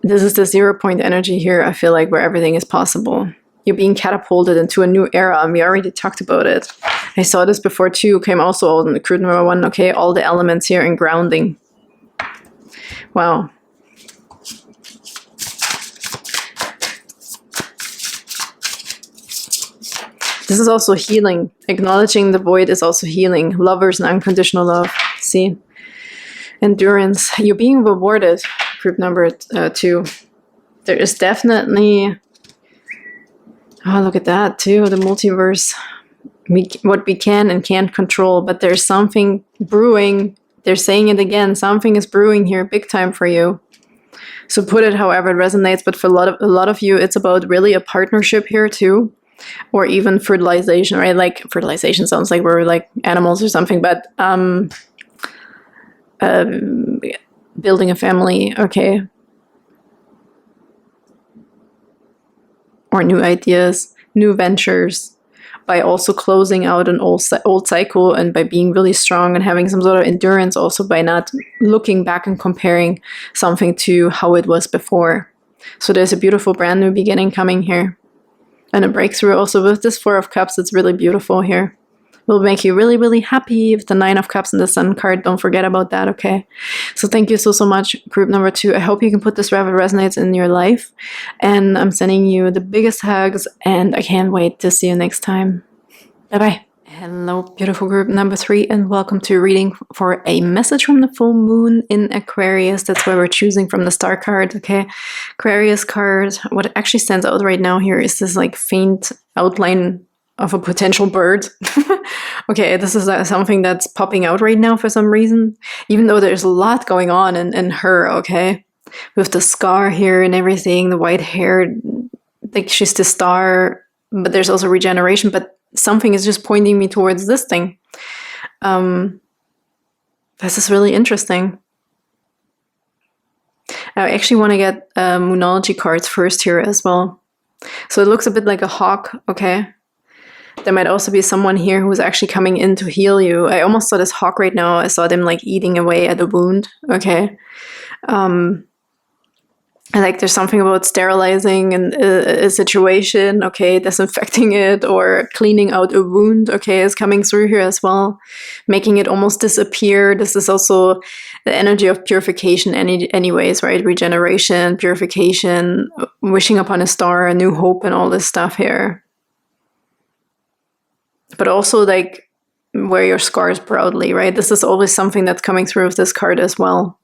This is the 0 point energy here, I feel like, where everything is possible. You're being catapulted into a new era, and we already talked about it. I saw this before too, came also on the group number 1, okay? All the elements here in grounding. Wow. This is also healing. Acknowledging the void is also healing. Lovers and unconditional love. See? Endurance. You're being rewarded, group number 2. There is definitely... Oh, look at that too, the multiverse. What we can and can't control, but there's something brewing. They're saying it again. Something is brewing here big time for you. So put it however it resonates, but for a lot of you, it's about really a partnership here too. Or even fertilization, right? Like fertilization sounds like we're like animals or something, but building a family, okay. Or new ideas, new ventures, by also closing out an old cycle, and by being really strong and having some sort of endurance, also by not looking back and comparing something to how it was before. So there's a beautiful brand new beginning coming here. And a breakthrough also with this 4 of Cups. It's really beautiful here. Will make you really, really happy with the 9 of Cups and the Sun card. Don't forget about that, okay? So thank you so much, group number 2. I hope you can put this wherever it resonates in your life. And I'm sending you the biggest hugs, and I can't wait to see you next time. Bye-bye. Hello, beautiful group number 3, and welcome to reading for a message from the full moon in Aquarius. That's why we're choosing from the star card, okay? Aquarius card. What actually stands out right now here is this like faint outline of a potential bird. Okay, this is something that's popping out right now for some reason, even though there's a lot going on in her, okay? With the scar here and everything, the white hair, like she's the star, but there's also regeneration, but something is just pointing me towards this thing. This is really interesting. I actually want to get Moonology cards first here as well. So it looks a bit like a hawk, okay? There might also be someone here who's actually coming in to heal you. I almost saw this hawk right now. I saw them like eating away at a wound, okay? And like there's something about sterilizing a situation, okay, disinfecting it or cleaning out a wound, okay, is coming through here as well, making it almost disappear. This is also the energy of purification anyways, right? Regeneration, purification, wishing upon a star, a new hope, and all this stuff here. But also like wear your scars proudly, right? This is always something that's coming through with this card as well.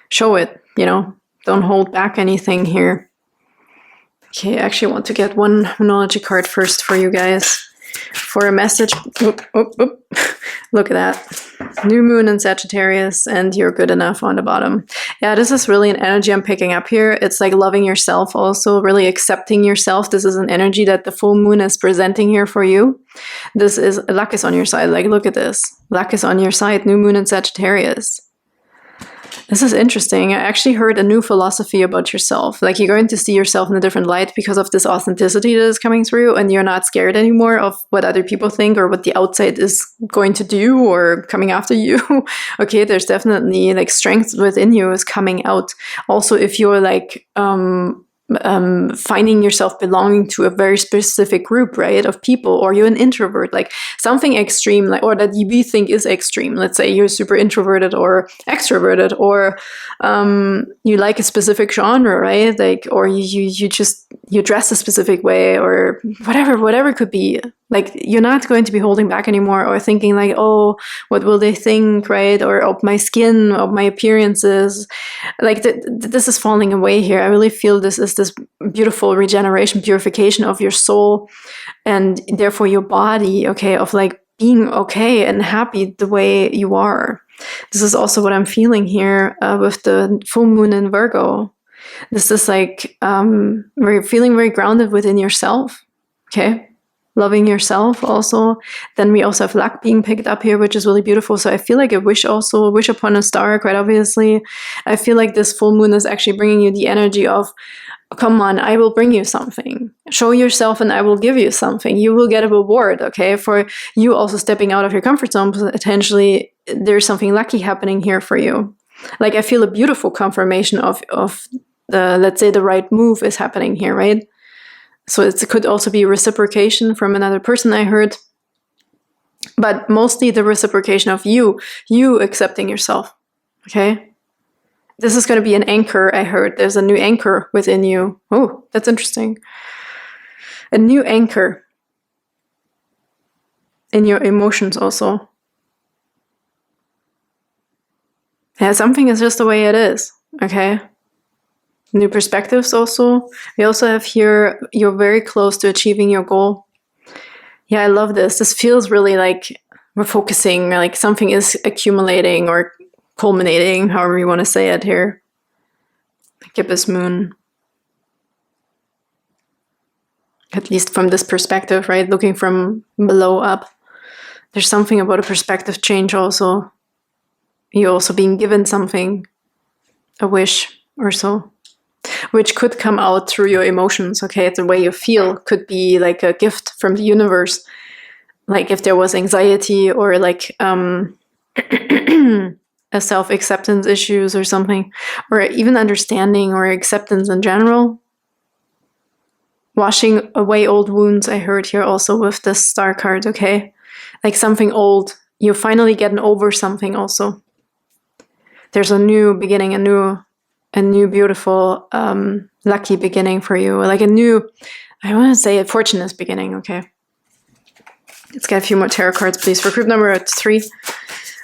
Show it, you know? Don't hold back anything here. Okay, I actually want to get one Moonology card first for you guys. For a message. Oop, oop, oop. Look at that. New moon in Sagittarius, and you're good enough on the bottom. Yeah, this is really an energy I'm picking up here. It's like loving yourself also, really accepting yourself. This is an energy that the full moon is presenting here for you. This is, luck is on your side. Like, look at this. Luck is on your side. New moon in Sagittarius. This is interesting. I actually heard a new philosophy about yourself. Like you're going to see yourself in a different light because of this authenticity that is coming through, and you're not scared anymore of what other people think or what the outside is going to do or coming after you. Okay, there's definitely like strength within you is coming out. Also, if you're like finding yourself belonging to a very specific group, right, of people, or you're an introvert, like something extreme, like, or that we think is extreme. Let's say you're super introverted or extroverted, or you like a specific genre, right? Like, or you dress a specific way, or whatever it could be. Like, you're not going to be holding back anymore or thinking like, oh, what will they think, right? Or of my skin, of my appearances. Like, this is falling away here. I really feel this is this beautiful regeneration, purification of your soul and therefore your body, okay, of like being okay and happy the way you are. This is also what I'm feeling here with the full moon in Virgo. This is like feeling very grounded within yourself, okay? Loving yourself also. Then we also have luck being picked up here, which is really beautiful. So I feel like a wish upon a star, quite obviously. I feel like this full moon is actually bringing you the energy of, come on, I will bring you something. Show yourself and I will give you something. You will get a reward, okay? For you also stepping out of your comfort zone, potentially there's something lucky happening here for you. Like I feel a beautiful confirmation of the, let's say, the right move is happening here, right? So it could also be reciprocation from another person, I heard. But mostly the reciprocation of you accepting yourself, okay? This is going to be an anchor, I heard. There's a new anchor within you. Oh, that's interesting. A new anchor in your emotions also. Yeah, something is just the way it is, okay? New perspectives also. We also have here, you're very close to achieving your goal. Yeah, I love this. This feels really like we're focusing, like something is accumulating or culminating, however you want to say it here. Gibbous moon. At least from this perspective, right? Looking from below up. There's something about a perspective change also. You also being given something, a wish or so, which could come out through your emotions, okay? The way you feel could be like a gift from the universe. Like if there was anxiety or like a self-acceptance issues or something, or even understanding or acceptance in general. Washing away old wounds, I heard here also with this star card, okay? Like something old. You're finally getting over something also. There's a new beginning, a new beautiful lucky beginning for you. Like a new, I want to say a fortunate beginning, okay? Let's get a few more tarot cards, please. For group number 3.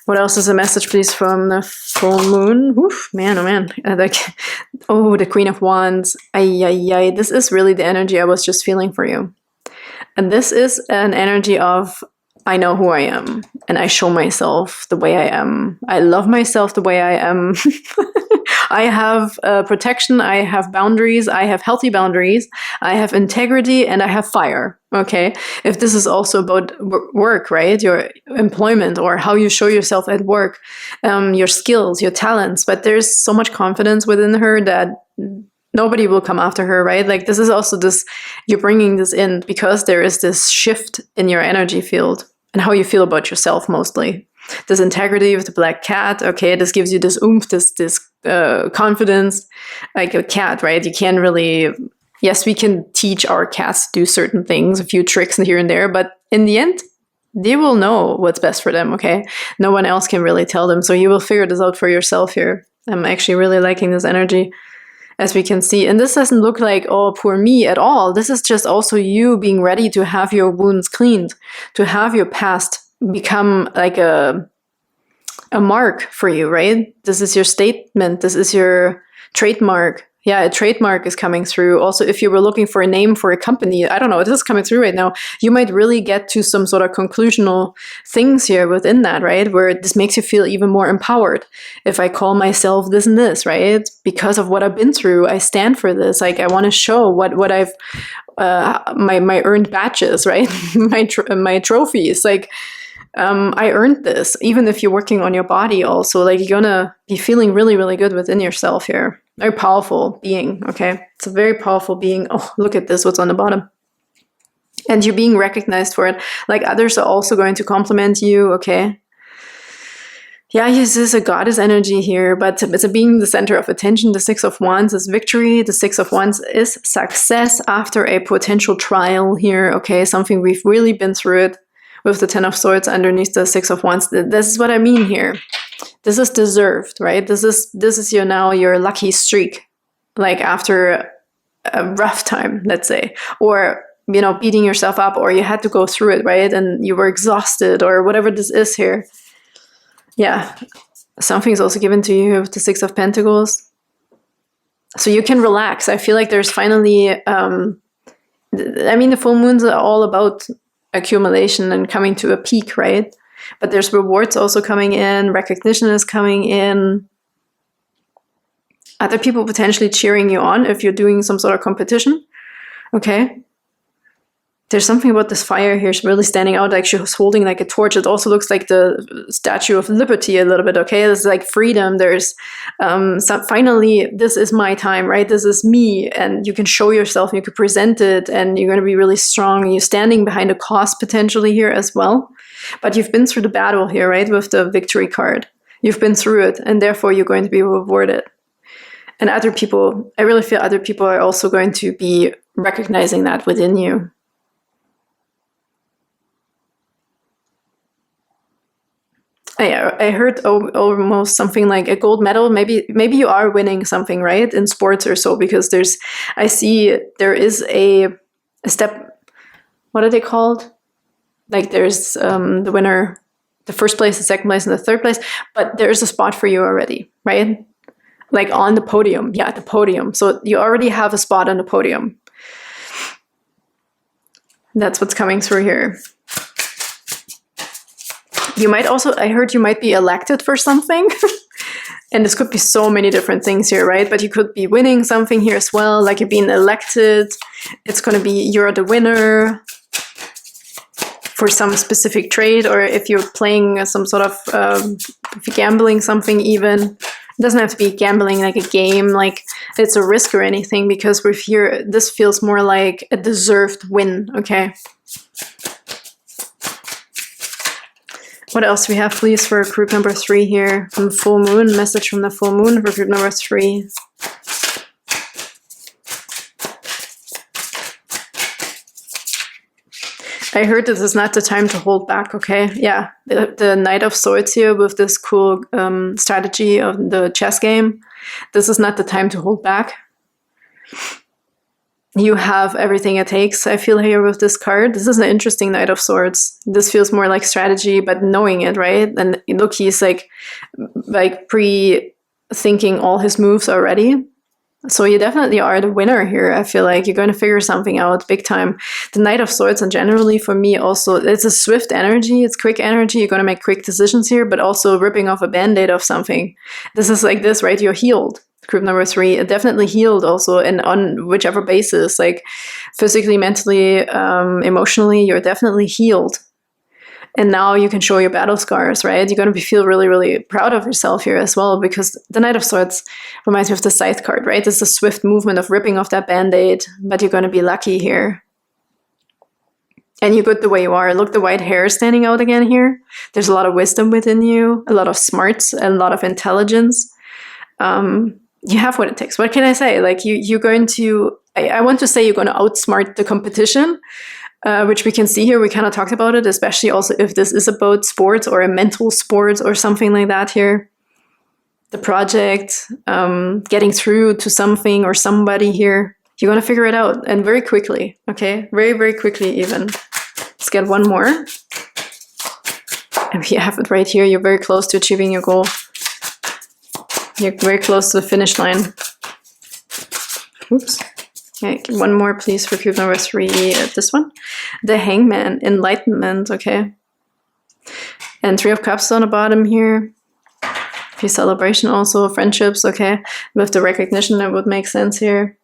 What else is a message, please, from the full moon? Oof, man, oh man. The Queen of Wands. Ay, ay, ay. This is really the energy I was just feeling for you. And this is an energy of, I know who I am, and I show myself the way I am. I love myself the way I am. I have protection, I have boundaries, I have healthy boundaries, I have integrity, and I have fire, okay? If this is also about work, right? Your employment or how you show yourself at work, your skills, your talents, but there's so much confidence within her that nobody will come after her, right? Like this is also this, you're bringing this in because there is this shift in your energy field and how you feel about yourself mostly. This integrity with the black cat, okay, this gives you this oomph, this confidence, like a cat, right? You can't really, yes, we can teach our cats to do certain things, a few tricks here and there, but in the end, they will know what's best for them, okay? No one else can really tell them, so you will figure this out for yourself here. I'm actually really liking this energy, as we can see. And this doesn't look like, oh, poor me at all. This is just also you being ready to have your wounds cleaned, to have your past become like a mark for you, right? This is your statement. This is your trademark. Yeah, a trademark is coming through. Also, if you were looking for a name for a company, I don't know, this is coming through right now. You might really get to some sort of conclusional things here within that, right? Where this makes you feel even more empowered. If I call myself this and this, right? Because of what I've been through, I stand for this. Like I want to show what I've, my earned badges, right? my trophies, like, I earned this. Even if you're working on your body also, like you're gonna be feeling really, really good within yourself here. Very powerful being, okay? It's a very powerful being. Oh, look at this, what's on the bottom. And you're being recognized for it. Like others are also going to compliment you, okay? Yeah, this is a goddess energy here, but it's a being the center of attention. The 6 of Wands is victory. The 6 of Wands is success after a potential trial here, okay? Something we've really been through it. With the 10 of Swords underneath the 6 of Wands. This is what I mean here. This is deserved, right? This is your lucky streak. Like after a rough time, let's say. Or, you know, beating yourself up, or you had to go through it, right? And you were exhausted, or whatever this is here. Yeah. Something's also given to you with the 6 of Pentacles. So you can relax. I feel like there's finally, the full moons are all about accumulation and coming to a peak, right? But there's rewards also coming in, recognition is coming in, other people potentially cheering you on if you're doing some sort of competition. Okay. There's something about this fire here. She's really standing out, like she was holding like a torch. It also looks like the Statue of Liberty a little bit, okay? It's like freedom. There's finally, this is my time, right? This is me, and you can show yourself, you can present it, and you're going to be really strong. You're standing behind a cause potentially here as well. But you've been through the battle here, right? With the victory card. You've been through it, and therefore you're going to be rewarded. And other people, I really feel other people are also going to be recognizing that within you. I heard almost something like a gold medal. Maybe you are winning something, right, in sports or so, because I see there is a step. What are they called? Like there's the winner, the first place, the second place, and the third place. But there is a spot for you already, right? Like on the podium. Yeah, the podium. So you already have a spot on the podium. That's what's coming through here. You might also, I heard you might be elected for something. And this could be so many different things here, right? But you could be winning something here as well, like you're being elected. It's going to be you're the winner for some specific trade, or if you're playing some sort of if you're gambling something even. It doesn't have to be gambling like a game, like it's a risk or anything, because we're here, this feels more like a deserved win, okay? What else do we have, please, for group number 3 here? From the full moon, message from the full moon for group number 3. I heard this is not the time to hold back, okay? Yeah, the Knight of Swords here with this cool strategy of the chess game. This is not the time to hold back. You have everything it takes, I feel, here with this card. This is an interesting Knight of Swords. This feels more like strategy, but knowing it, right? And look, he's like pre-thinking all his moves already. So you definitely are the winner here. I feel like you're going to figure something out big time. The Knight of Swords, and generally for me also, it's a swift energy. It's quick energy. You're going to make quick decisions here, but also ripping off a band-aid of something. This is like this, right? You're healed. Group number 3, definitely healed also, and on whichever basis, like physically, mentally, emotionally, you're definitely healed. And now you can show your battle scars, right? You're going to feel really, really proud of yourself here as well, because the Knight of Swords reminds me of the Scythe card, right? It's a swift movement of ripping off that band-aid, but you're going to be lucky here. And you're good the way you are. Look, the white hair standing out again here. There's a lot of wisdom within you, a lot of smarts, a lot of intelligence. You have what it takes. What can I say? Like you're going to, I want to say you're going to outsmart the competition, which we can see here. We kind of talked about it, especially also if this is about sports or a mental sport or something like that here. The project, getting through to something or somebody here. You're going to figure it out, and very quickly, okay? Very, very quickly even. Let's get one more. And you have it right here. You're very close to achieving your goal. You're very close to the finish line. Oops. Okay, one more, please, for group number 3. This one. The Hangman, Enlightenment, okay. And 3 of Cups on the bottom here. Peace, celebration also, friendships, okay. With the recognition, that would make sense here.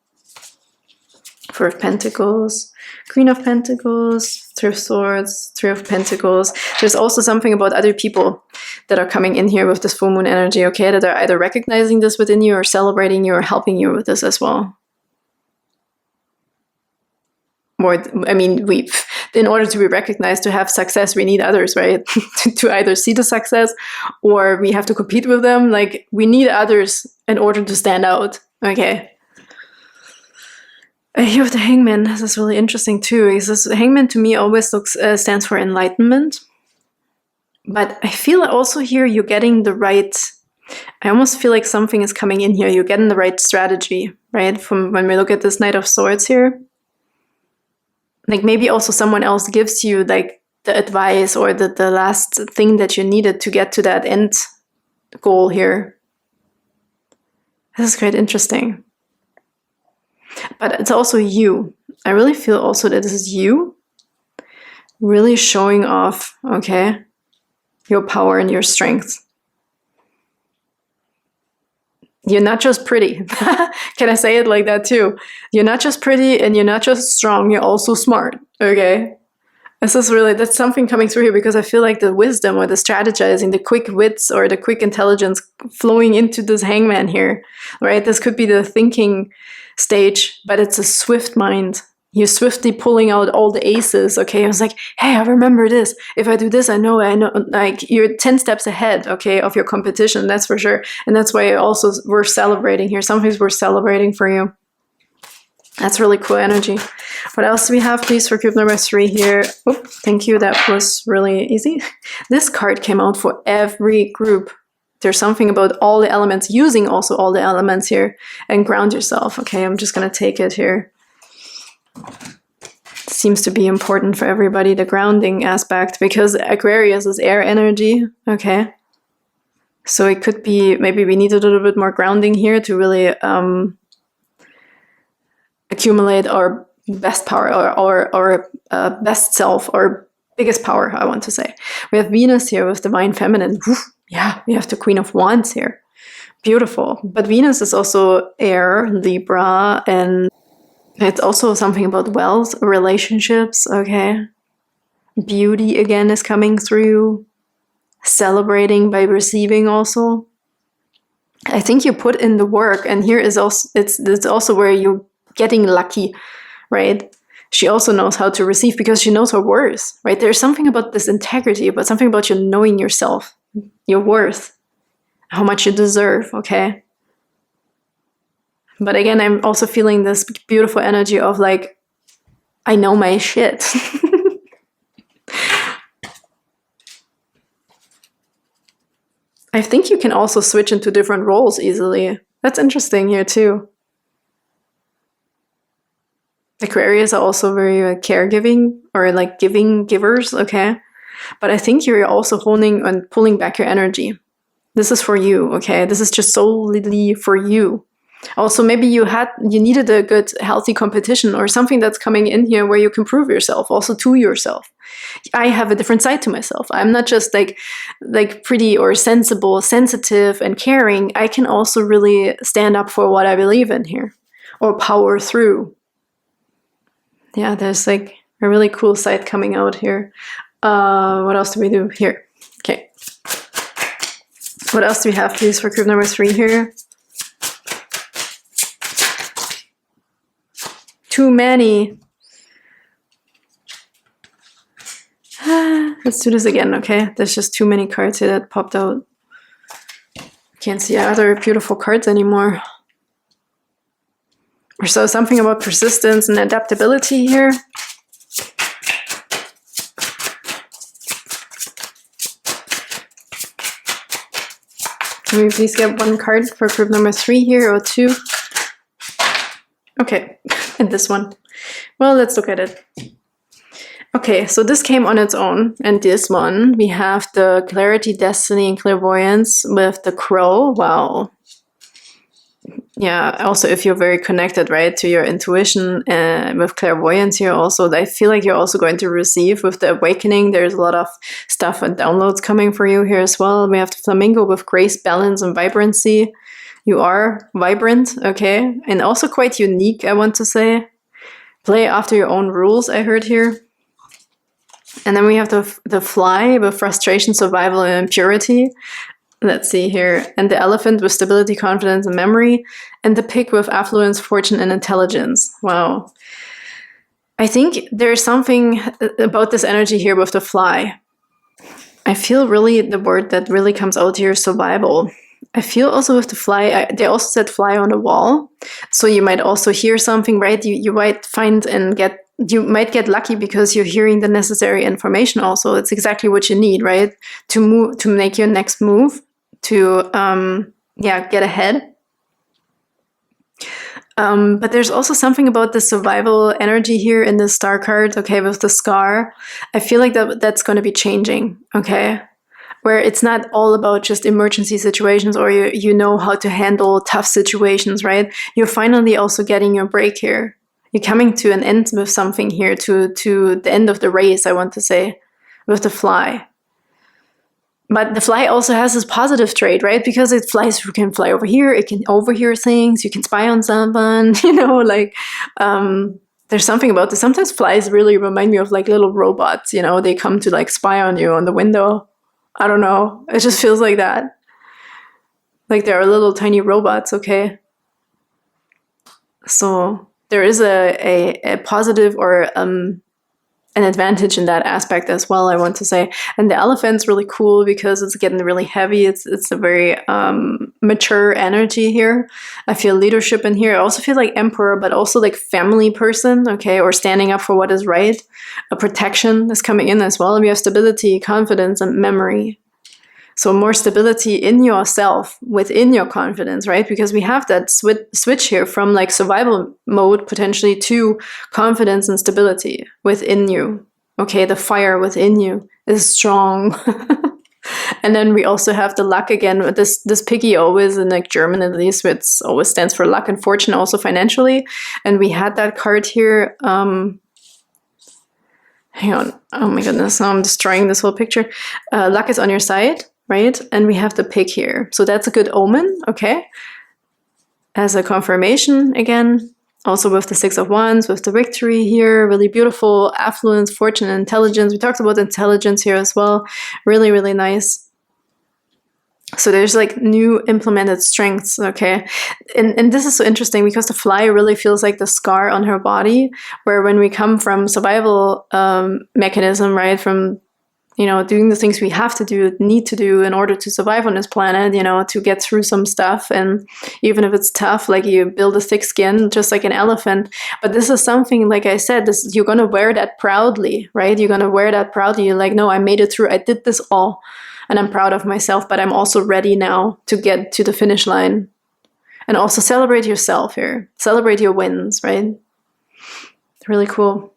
4 of Pentacles, Queen of Pentacles, 3 of Swords, 3 of Pentacles. There's also something about other people that are coming in here with this full moon energy, okay, that are either recognizing this within you or celebrating you or helping you with this as well. Or, I mean, in order to be recognized, to have success, we need others, right? to either see the success or we have to compete with them. Like, we need others in order to stand out, okay? Here with the Hangman, this is really interesting too. Because Hangman to me always stands for enlightenment. But I feel also here you're getting the right, I almost feel like something is coming in here. You're getting the right strategy, right? From when we look at this Knight of Swords here. Like maybe also someone else gives you like the advice or the last thing that you needed to get to that end goal here. This is quite interesting. But it's also you. I really feel also that this is you really showing off, okay? your power and your strength. You're not just pretty. Can I say it like that too? You're not just pretty and you're not just strong, you're also smart, okay? This is really, that's something coming through here, because I feel like the wisdom or the strategizing, the quick wits or the quick intelligence flowing into this hangman here, right? This could be the thinking stage, but it's a swift mind. You're swiftly pulling out all the aces, okay? I was like, hey, I remember this. If I do this, I know, like, you're 10 steps ahead, okay, of your competition, that's for sure. And that's why also we're celebrating here. Some things we're celebrating for you. That's really cool energy. What else do we have, please, for group number 3 here? Oh, thank you, that was really easy. This card came out for every group. There's something about all the elements, using also all the elements here, and ground yourself. Okay, I'm just gonna take it here. Seems to be important for everybody, the grounding aspect, because Aquarius is air energy, okay? So it could be, maybe we need a little bit more grounding here to really accumulate our best power, or best self, or biggest power, I want to say. We have Venus here with Divine Feminine. Oof, yeah, we have the Queen of Wands here. Beautiful. But Venus is also air, Libra, and it's also something about wealth, relationships, okay? Beauty again is coming through. Celebrating by receiving also. I think you put in the work, and here is also, it's also where you're getting lucky, right? She also knows how to receive because she knows her worth, right? There's something about this integrity, but something about you knowing yourself, your worth, how much you deserve, okay? But again, I'm also feeling this beautiful energy of like, I know my shit. I think you can also switch into different roles easily. That's interesting here too. Aquarius are also very caregiving, or like givers, okay? But I think you're also honing and pulling back your energy. This is for you, okay? This is just solely for you. Also, maybe you needed a good, healthy competition or something that's coming in here where you can prove yourself, also to yourself. I have a different side to myself. I'm not just like pretty or sensible, sensitive and caring. I can also really stand up for what I believe in here, or power through. Yeah, there's like a really cool side coming out here. What else do we do here? Okay. What else do we have, please, for group number 3 here? Too many. Let's do this again, okay? There's just too many cards here that popped out. Can't see other beautiful cards anymore. Or so something about persistence and adaptability here. Can we please get one card for group number 3 here, or 2? Okay, and this one. Well, let's look at it. Okay, so this came on its own, and this one, we have the Clarity, Destiny, and Clairvoyance with the Crow. Wow. Yeah, also if you're very connected, right, to your intuition, with Clairvoyance here also, I feel like you're also going to receive with the Awakening. There's a lot of stuff and downloads coming for you here as well. We have the Flamingo with Grace, Balance, and Vibrancy. You are vibrant, okay, and also quite unique, I want to say. Play after your own rules, I heard here. And then we have the Fly with Frustration, Survival, and Impurity. Let's see here. And the Elephant with Stability, Confidence, and Memory. And the Pig with Affluence, Fortune, and Intelligence. Wow. I think there's something about this energy here with the Fly. I feel really the word that really comes out here is survival. I feel also with the Fly, they also said fly on the wall. So you might also hear something, right? You might find and you might get lucky because you're hearing the necessary information also. It's exactly what you need, right? To make your next move, to get ahead. But there's also something about the survival energy here in the Star card, okay, with the Scar. I feel like that's going to be changing, okay? Where it's not all about just emergency situations, or you know how to handle tough situations, right? You're finally also getting your break here. You're coming to an end with something here, to the end of the race, I want to say, with the Fly. But the fly also has this positive trait, right? Because it flies, you can fly over here, it can overhear things, you can spy on someone, you know, like, there's something about this. Sometimes flies really remind me of like little robots, you know, they come to like spy on you on the window. I don't know. It just feels like that. Like there are little tiny robots, okay? So there is a positive or an advantage in that aspect as well, I want to say. And the elephant's really cool because it's getting really heavy. It's a very mature energy here. I feel leadership in here. I also feel like emperor, but also like family person, okay, or standing up for what is right. A protection is coming in as well. We have stability, confidence, and memory. So more stability in yourself, within your confidence, right? Because we have that switch here from like survival mode potentially to confidence and stability within you. Okay, the fire within you is strong. And then we also have the luck again. This piggy always, in like German at least, it always stands for luck and fortune, also financially. And we had that card here. Hang on. Oh my goodness, now I'm destroying this whole picture. Luck is on your side. Right? And we have the pig here. So that's a good omen, okay? As a confirmation again. Also with the 6 of Wands, with the victory here. Really beautiful affluence, fortune, and intelligence. We talked about intelligence here as well. Really, really nice. So there's like new implemented strengths, okay? And this is so interesting because the fly really feels like the scar on her body, where when we come from survival mechanism, right? From you know, doing the things we have to do, need to do in order to survive on this planet, you know, to get through some stuff. And even if it's tough, like you build a thick skin, just like an elephant. But this is something, like I said, this you're going to wear that proudly, right? You're going to wear that proudly. You're like, no, I made it through. I did this all. And I'm proud of myself, but I'm also ready now to get to the finish line. And also celebrate yourself here. Celebrate your wins, right? Really cool.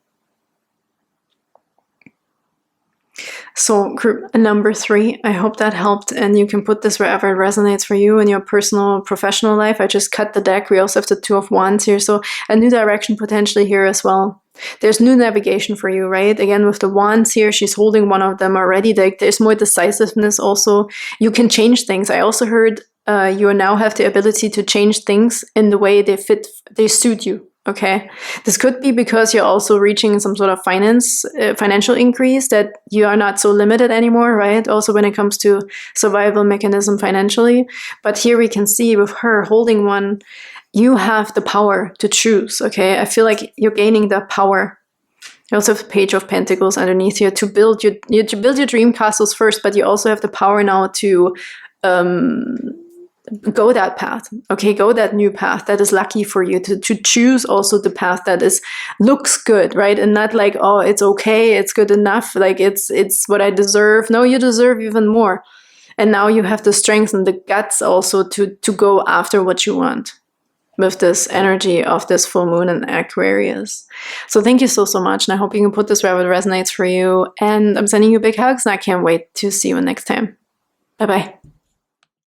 So group number 3, I hope that helped, and you can put this wherever it resonates for you in your personal, professional life. I just cut the deck. We also have the 2 of Wands here, so a new direction potentially here as well. There's new navigation for you, right? Again, with the Wands here, she's holding one of them already. There's more decisiveness also. You can change things. I also heard you now have the ability to change things in the way they suit you. Okay, this could be because you're also reaching some sort of financial increase, that you are not so limited anymore, right? Also when it comes to survival mechanism financially. But here we can see with her holding one, you have the power to choose, okay? I feel like you're gaining that power. You also have the Page of Pentacles underneath here to build your dream castles first, but you also have the power now to go that path, okay? Go that new path that is lucky for you, to choose also the path that looks good, right? And not like, oh, it's okay, it's good enough, like it's what I deserve. No, you deserve even more. And now you have the strength and the guts also to go after what you want with this energy of this full moon in Aquarius. So thank you so much, and I hope you can put this wherever it resonates for you. And I'm sending you big hugs, and I can't wait to see you next time. Bye-bye.